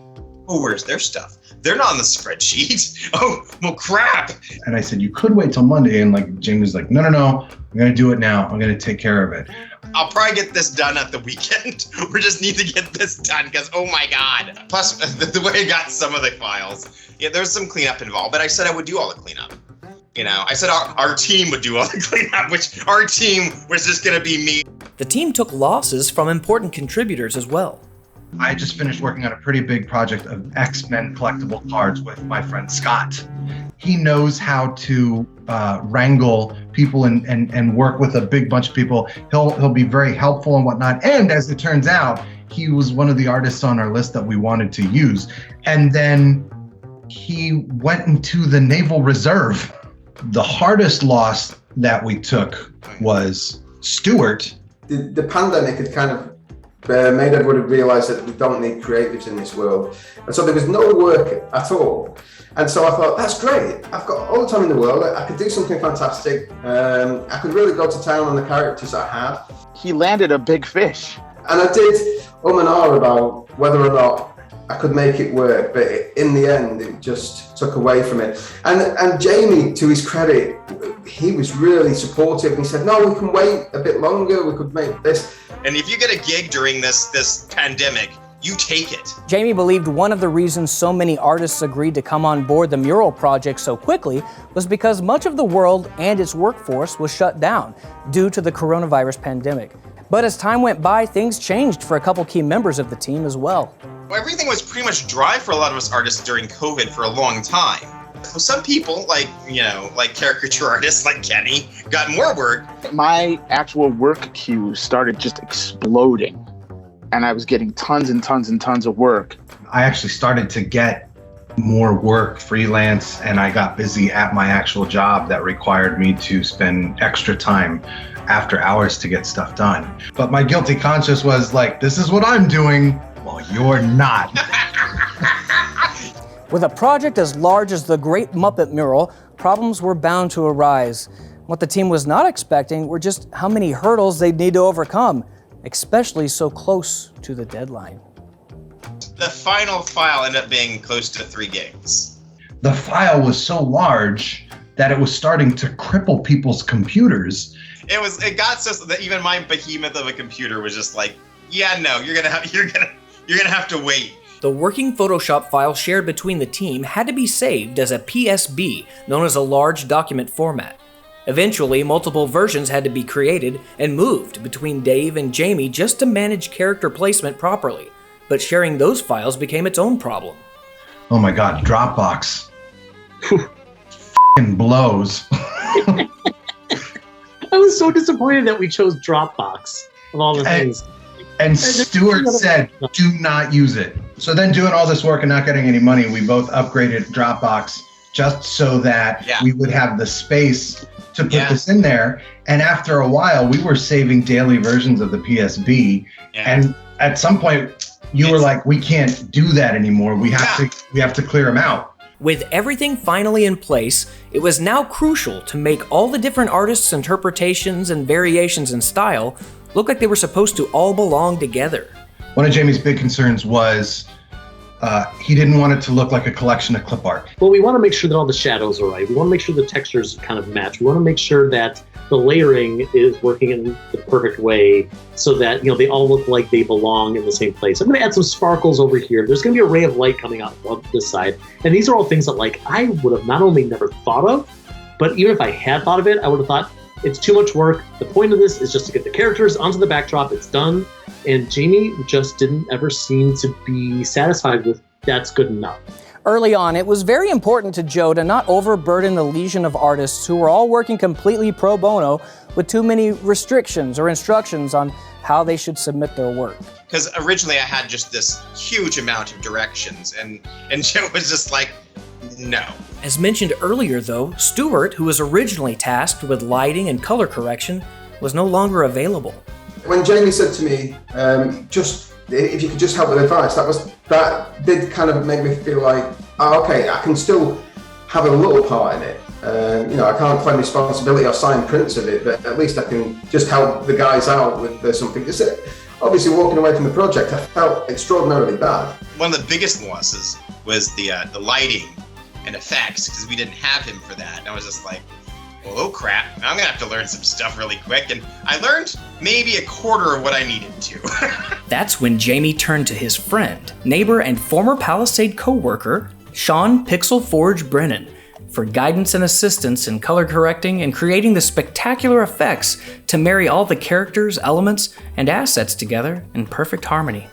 oh, where's their stuff? They're not on the spreadsheet. Oh, well, crap. And I said, you could wait till Monday. And like Jamie was like, no, I'm going to do it now. I'm going to take care of it. I'll probably get this done at the weekend. We just need to get this done because, oh my God. Plus, the way I got some of the files, yeah, there's some cleanup involved, but I said I would do all the cleanup. You know, I said our team would do all the cleanup, which our team was just going to be me. The team took losses from important contributors as well. I just finished working on a pretty big project of X-Men collectible cards with my friend Scott. He knows how to wrangle people and work with a big bunch of people. He'll be very helpful and whatnot. And as it turns out, he was one of the artists on our list that we wanted to use. And then he went into the Naval Reserve. The hardest loss that we took was Stuart. The pandemic had kind of made everybody realise that we don't need creatives in this world. And so there was no work at all. And so I thought, that's great. I've got all the time in the world. I could do something fantastic. I could really go to town on the characters I had. He landed a big fish. And I did and ah about whether or not I could make it work, but in the end, it just took away from it. And Jamie, to his credit, he was really supportive. He said, no, we can wait a bit longer. We could make this. And if you get a gig during this pandemic, you take it. Jamie believed one of the reasons so many artists agreed to come on board the mural project so quickly was because much of the world and its workforce was shut down due to the coronavirus pandemic. But as time went by, things changed for a couple key members of the team as well. Everything was pretty much dry for a lot of us artists during COVID for a long time. So some people, like caricature artists like Kenny, got more work. My actual work queue started just exploding, and I was getting tons and tons and tons of work. I actually started to get more work freelance, and I got busy at my actual job that required me to spend extra time after hours to get stuff done. But my guilty conscience was like, this is what I'm doing. Well, you're not. With a project as large as the Great Muppet Mural, problems were bound to arise. What the team was not expecting were just how many hurdles they'd need to overcome, especially so close to the deadline. The final file ended up being close to 3 gigs. The file was so large that it was starting to cripple people's computers. It got so that even my behemoth of a computer was just like, yeah, no, you're gonna have to wait. The working Photoshop file shared between the team had to be saved as a PSB, known as a large document format. Eventually, multiple versions had to be created and moved between Dave and Jamie just to manage character placement properly. But sharing those files became its own problem. Oh my God, Dropbox. F***ing blows. I was so disappointed that we chose Dropbox of all the things. And Stuart said, do not use it. So then doing all this work and not getting any money, we both upgraded Dropbox just so that we would have the space to put this in there. And after a while, we were saving daily versions of the PSB. And at some point, you were like, we can't do that anymore. We have to clear them out. With everything finally in place, it was now crucial to make all the different artists' interpretations and variations in style look like they were supposed to all belong together. One of Jamie's big concerns was he didn't want it to look like a collection of clip art. Well, we want to make sure that all the shadows are right. We want to make sure the textures kind of match. We want to make sure that the layering is working in the perfect way so that, you know, they all look like they belong in the same place. I'm going to add some sparkles over here. There's going to be a ray of light coming out of this side. And these are all things that, like, I would have not only never thought of, but even if I had thought of it, I would have thought, it's too much work. The point of this is just to get the characters onto the backdrop. It's done. And Jamie just didn't ever seem to be satisfied with that's good enough. Early on, it was very important to Joe to not overburden the legion of artists who were all working completely pro bono with too many restrictions or instructions on how they should submit their work. Because originally I had just this huge amount of directions, and Joe was just like, no. As mentioned earlier, though, Stuart, who was originally tasked with lighting and color correction, was no longer available. When Jamie said to me, if you could just help with advice, that did kind of make me feel like, oh, okay, I can still have a little part in it. I can't claim responsibility or sign prints of it, but at least I can just help the guys out with something. Obviously, walking away from the project, I felt extraordinarily bad. One of the biggest losses was the lighting and effects, because we didn't have him for that. And I was just like, well, oh crap, I'm gonna have to learn some stuff really quick. And I learned maybe a quarter of what I needed to. That's when Jamie turned to his friend, neighbor, and former Palisade co-worker, Sean Pixel Forge Brennan, for guidance and assistance in color correcting and creating the spectacular effects to marry all the characters, elements, and assets together in perfect harmony.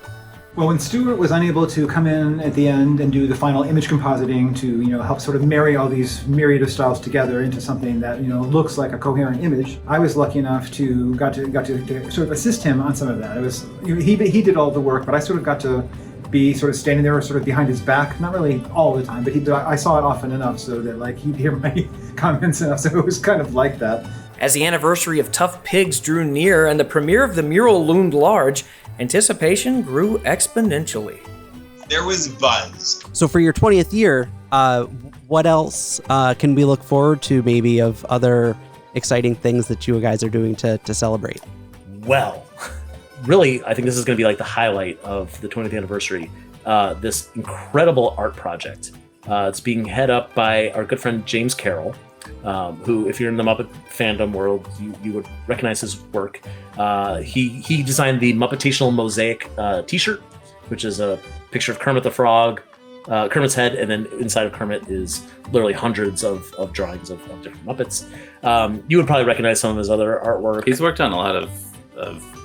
Well, when Stuart was unable to come in at the end and do the final image compositing to, help sort of marry all these myriad of styles together into something that, looks like a coherent image, I was lucky enough to got to sort of assist him on some of that. It was he did all the work, but I sort of got to be sort of standing there, sort of behind his back, not really all the time, but I saw it often enough so that he'd hear my comments enough, so it was kind of like that. As the anniversary of Tough Pigs drew near and the premiere of the mural loomed large, anticipation grew exponentially. There was buzz. So for your 20th year, what else can we look forward to maybe of other exciting things that you guys are doing to celebrate? Well, really, I think this is going to be like the highlight of the 20th anniversary. This incredible art project. It's being head up by our good friend James Carroll, who, if you're in the Muppet fandom world, you would recognize his work. He designed the Muppetational Mosaic t-shirt, which is a picture of Kermit the Frog, Kermit's head, and then inside of Kermit is literally hundreds of drawings of different Muppets. You would probably recognize some of his other artwork. He's worked on a lot of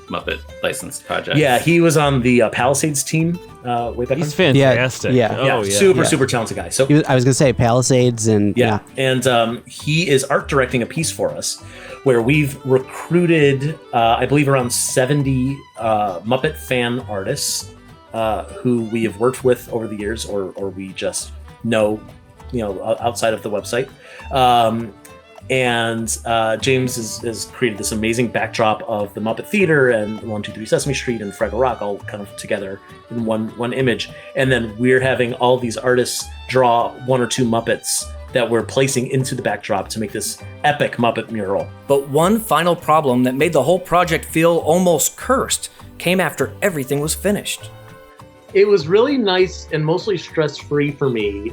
Muppet licensed projects. Yeah, he was on the Palisades team way back. He's when. fantastic. Yeah. Super talented guy. So I was gonna say Palisades and and he is art directing a piece for us where we've recruited, I believe, around 70 Muppet fan artists who we have worked with over the years, or we just know, outside of the website. And James has created this amazing backdrop of the Muppet Theater and 123 Sesame Street and Fraggle Rock all kind of together in one image. And then we're having all these artists draw one or two Muppets that we're placing into the backdrop to make this epic Muppet mural. But one final problem that made the whole project feel almost cursed came after everything was finished. It was really nice and mostly stress-free for me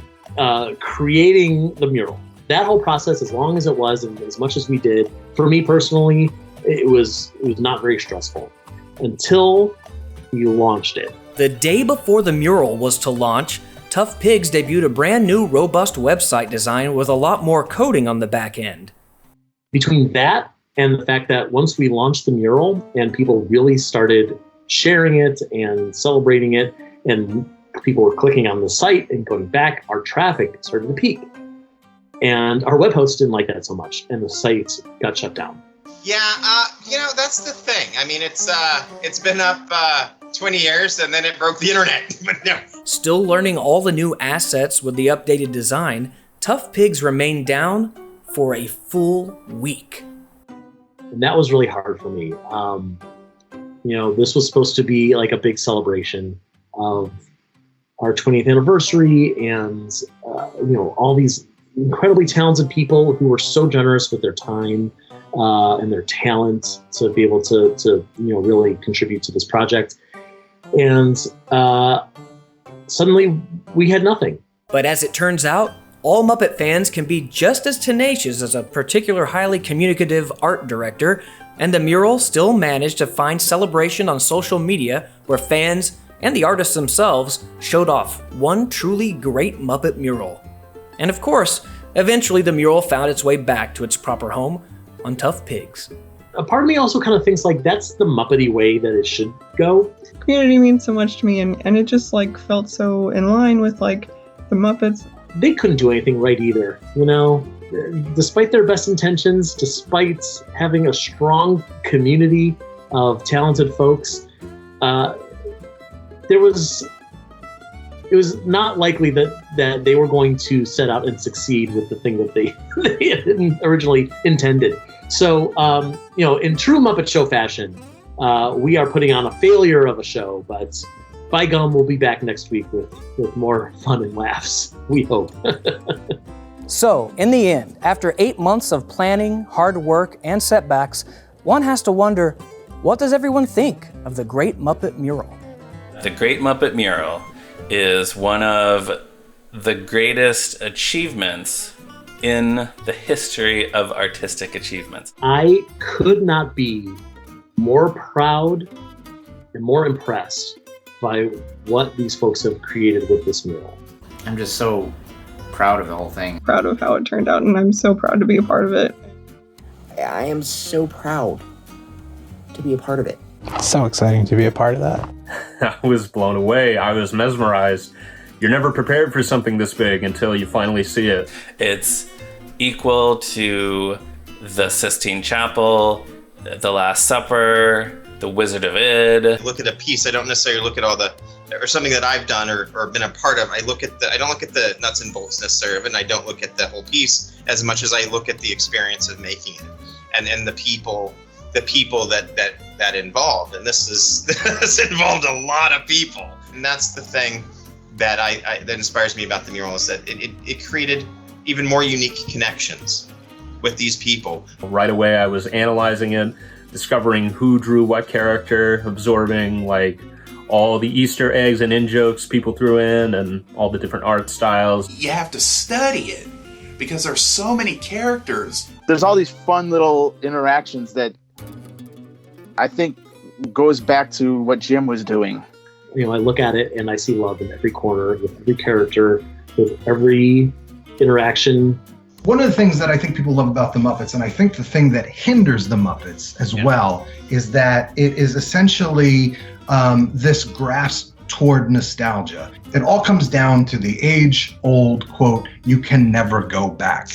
creating the mural. That whole process, as long as it was and as much as we did, for me personally, it was not very stressful until you launched it. The day before the mural was to launch, Tough Pigs debuted a brand new robust website design with a lot more coding on the back end. Between that and the fact that once we launched the mural and people really started sharing it and celebrating it, and people were clicking on the site and going back, our traffic started to peak. And our web host didn't like that so much, and the site got shut down. Yeah, that's the thing. I mean, it's been up 20 years, and then it broke the internet. But no. Still learning all the new assets with the updated design, Tough Pigs remained down for a full week. And that was really hard for me. This was supposed to be like a big celebration of our 20th anniversary, and all these incredibly talented people who were so generous with their time and their talent to be able to really contribute to this project. And suddenly we had nothing. But as it turns out, all Muppet fans can be just as tenacious as a particular highly communicative art director, and the mural still managed to find celebration on social media where fans and the artists themselves showed off one truly great Muppet mural. And of course, eventually the mural found its way back to its proper home on Tough Pigs. A part of me also kind of thinks like that's the Muppety way that it should go. Community means so much to me, and it just felt so in line with the Muppets. They couldn't do anything right either, despite their best intentions, despite having a strong community of talented folks. It was not likely that they were going to set out and succeed with the thing that they originally intended. So, in true Muppet Show fashion, we are putting on a failure of a show, but by gum, we'll be back next week with more fun and laughs, we hope. So, in the end, after 8 months of planning, hard work, and setbacks, one has to wonder, what does everyone think of the Great Muppet Mural? The Great Muppet Mural is one of the greatest achievements in the history of artistic achievements. I could not be more proud and more impressed by what these folks have created with this mural. I'm just so proud of the whole thing. Proud of how it turned out, and I'm so proud to be a part of it. I am so proud to be a part of it. So exciting to be a part of that. I was blown away. I was mesmerized. You're never prepared for something this big until you finally see it. It's equal to the Sistine Chapel, The Last Supper, The Wizard of Id. Look at a piece. I don't necessarily look at all the, or something that I've done or been a part of. I don't look at the nuts and bolts necessarily of it, and I don't look at the whole piece as much as I look at the experience of making it and the people that involved. And this involved a lot of people. And that's the thing that that inspires me about the mural, is that it created even more unique connections with these people. Right away, I was analyzing it, discovering who drew what character, absorbing all the Easter eggs and in-jokes people threw in, and all the different art styles. You have to study it because there's so many characters. There's all these fun little interactions that I think goes back to what Jim was doing. I look at it and I see love in every corner, with every character, with every interaction. One of the things that I think people love about the Muppets, and I think the thing that hinders the Muppets as well, is that it is essentially this grasp toward nostalgia. It all comes down to the age-old quote, "You can never go back."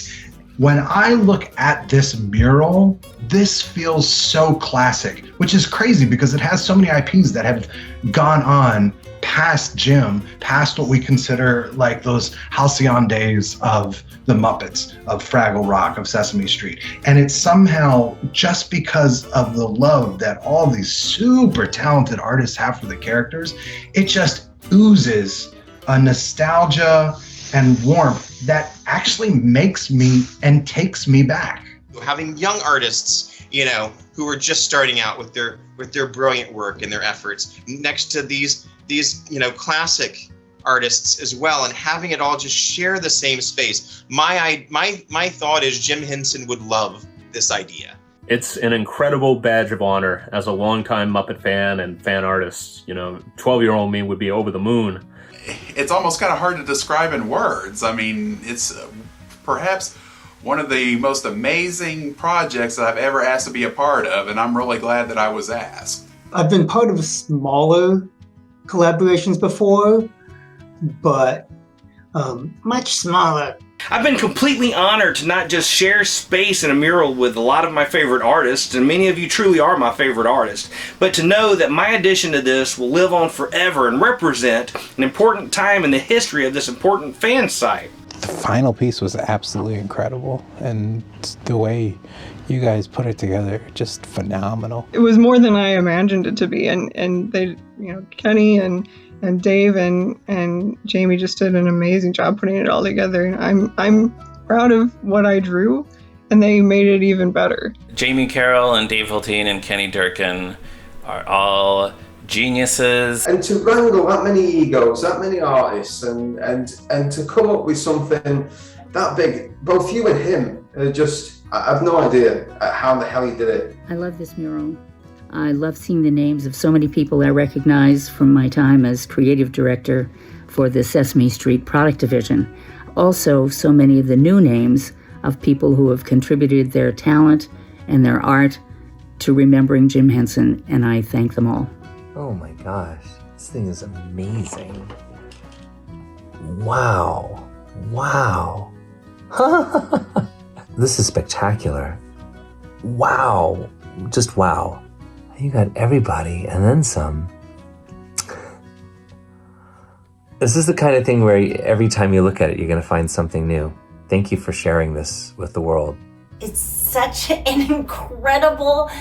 When I look at this mural, this feels so classic, which is crazy because it has so many IPs that have gone on past Jim, past what we consider those halcyon days of the Muppets, of Fraggle Rock, of Sesame Street. And it's somehow, just because of the love that all these super talented artists have for the characters, it just oozes a nostalgia and warmth that actually makes me and takes me back. Having young artists, you know, who are just starting out with their brilliant work and their efforts next to these you know, classic artists as well, and having it all just share the same space. My thought is Jim Henson would love this idea. It's an incredible badge of honor as a longtime Muppet fan and fan artist. You know, 12-year-old me would be over the moon. It's almost kind of hard to describe in words. I mean, it's perhaps one of the most amazing projects that I've ever asked to be a part of, and I'm really glad that I was asked. I've been part of smaller collaborations before, but much smaller. I've been completely honored to not just share space in a mural with a lot of my favorite artists, and many of you truly are my favorite artists, but to know that my addition to this will live on forever and represent an important time in the history of this important fan site. The final piece was absolutely incredible, and the way you guys put it together, just phenomenal. It was more than I imagined it to be, and they, you know, Kenny and Dave and Jamie just did an amazing job putting it all together. And I'm proud of what I drew, and they made it even better. Jamie Carroll and Dave Hultine and Kenny Durkin are all geniuses. And to wrangle that many egos, that many artists, and to come up with something that big, both you and him, I have no idea how the hell he did it. I love this mural. I love seeing the names of so many people I recognize from my time as creative director for the Sesame Street product division. Also, so many of the new names of people who have contributed their talent and their art to remembering Jim Henson, and I thank them all. Oh my gosh, this thing is amazing. Wow. Wow. This is spectacular. Wow. Just wow. You got everybody and then some. This is the kind of thing where every time you look at it, you're going to find something new. Thank you for sharing this with the world. It's such an incredible...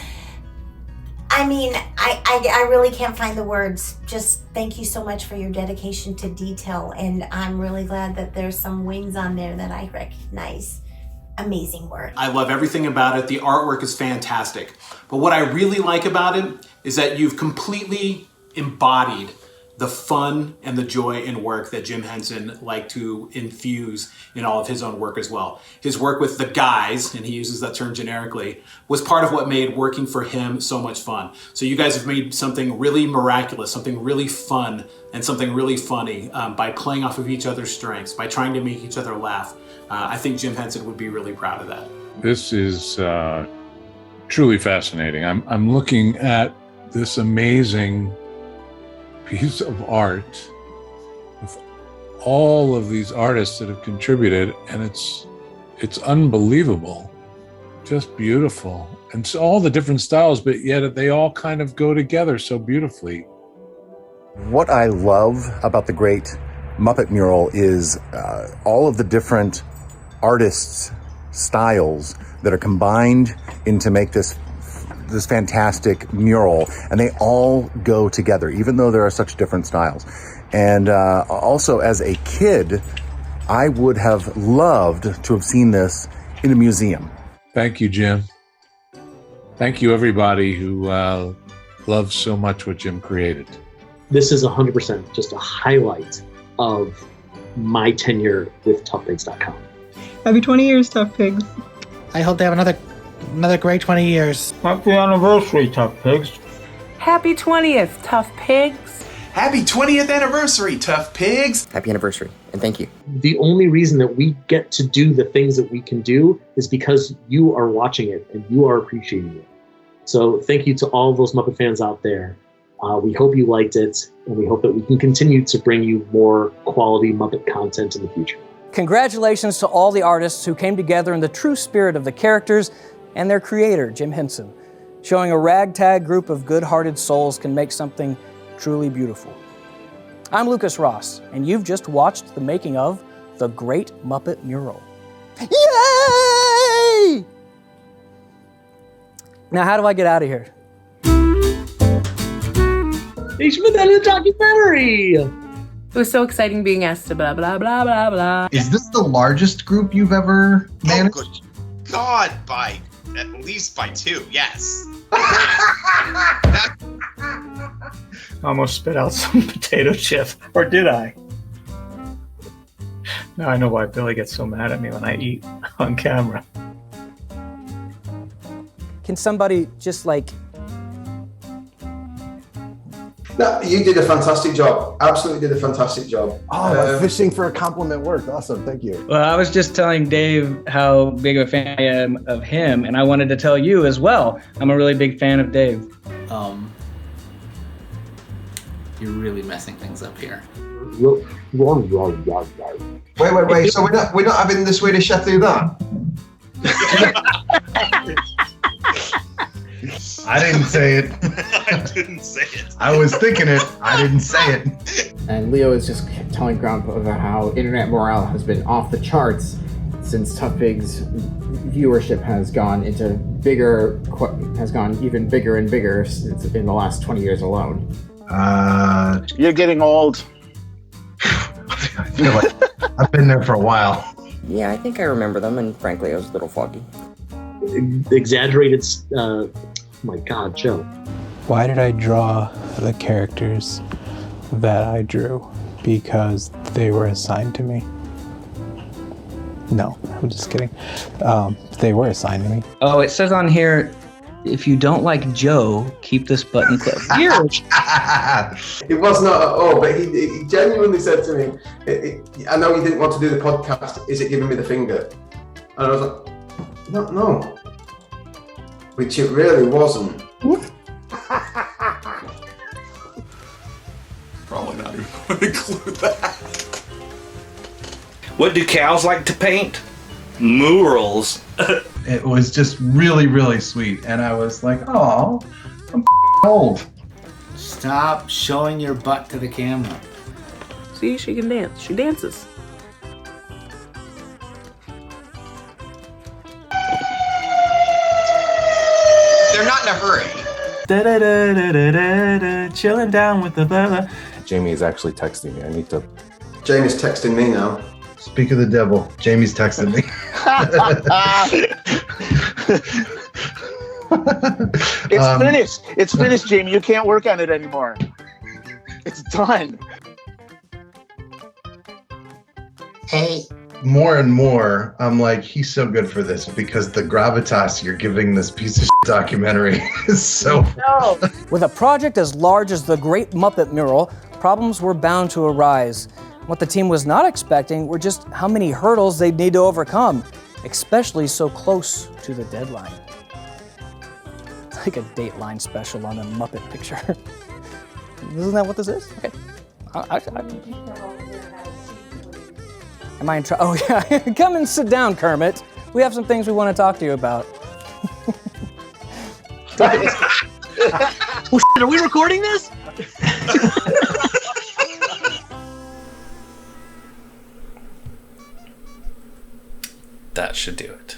I mean, I really can't find the words. Just thank you so much for your dedication to detail. And I'm really glad that there's some wings on there that I recognize. Amazing work. I love everything about it. The artwork is fantastic. But what I really like about it is that you've completely embodied the fun and the joy in work that Jim Henson liked to infuse in all of his own work as well. His work with the guys, and he uses that term generically, was part of what made working for him so much fun. So you guys have made something really miraculous, something really fun, and something really funny by playing off of each other's strengths, by trying to make each other laugh. I think Jim Henson would be really proud of that. This is truly fascinating. I'm looking at this amazing piece of art with all of these artists that have contributed, and it's unbelievable, just beautiful. And so all the different styles, but yet they all kind of go together so beautifully. What I love about the Great Muppet Mural is all of the different artists' styles that are combined into make this fantastic mural, and they all go together, even though there are such different styles. And also, as a kid, I would have loved to have seen this in a museum. Thank you, Jim. Thank you, everybody who loves so much what Jim created. This is 100% just a highlight of my tenure with toughpigs.com. Happy 20 years, Tough Pigs. I hope they have another great 20 years. Happy anniversary, Tough Pigs. Happy 20th, Tough Pigs. Happy 20th anniversary, Tough Pigs. Happy anniversary, and thank you. The only reason that we get to do the things that we can do is because you are watching it and you are appreciating it. So thank you to all of those Muppet fans out there. We hope you liked it, and we hope that we can continue to bring you more quality Muppet content in the future. Congratulations to all the artists who came together in the true spirit of the characters and their creator, Jim Henson. Showing a ragtag group of good-hearted souls can make something truly beautiful. I'm Lucas Ross, and you've just watched the making of The Great Muppet Mural. Yay! Now, how do I get out of here? Thanks for that documentary! It was so exciting being asked to blah, blah, blah, blah, blah. Is this the largest group you've ever managed? Oh, good God, at least by 2, yes. I almost spit out some potato chip. Or did I? Now I know why Billy gets so mad at me when I eat on camera. Can somebody just like... No, you did a fantastic job. Absolutely did a fantastic job. Oh, fishing for a compliment worked. Awesome, thank you. Well, I was just telling Dave how big of a fan I am of him, and I wanted to tell you as well. I'm a really big fan of Dave. You're really messing things up here. Wait. So we're not having the Swedish chef do that? I didn't say it. I didn't say it. I was thinking it. I didn't say it. And Leo is just telling Grandpa about how internet morale has been off the charts since Tough Pig's viewership has gone even bigger and bigger in the last 20 years alone. You're getting old. I feel like I've been there for a while. Yeah, I think I remember them, and frankly, I was a little foggy. Exaggerated. Oh my God, Joe. Why did I draw the characters that I drew? Because they were assigned to me. No, I'm just kidding. They were assigned to me. Oh, it says on here, if you don't like Joe, keep this button clicked. It was not at all, but he genuinely said to me, I know you didn't want to do the podcast, is it giving me the finger? And I was like, no. Which it really wasn't. Probably not even going to include that. What do cows like to paint? Murals. It was just really, really sweet. And I was like, oh, I'm old. Stop showing your butt to the camera. See, she can dance. She dances. They're not in a hurry. Chilling down with the blah. Jamie is actually texting me. I need to. Jamie's texting me now. Speak of the devil. Jamie's texting me. It's finished. It's finished, Jamie. You can't work on it anymore. It's done. Hey. More and more, I'm like, he's so good for this because the gravitas you're giving this piece of documentary is so. No. With a project as large as the Great Muppet Mural, problems were bound to arise. What the team was not expecting were just how many hurdles they'd need to overcome, especially so close to the deadline. It's like a Dateline special on a Muppet picture. Isn't that what this is? Okay. Am I in trouble? Oh, yeah. Come and sit down, Kermit. We have some things we want to talk to you about. Oh, shit, are we recording this? That should do it.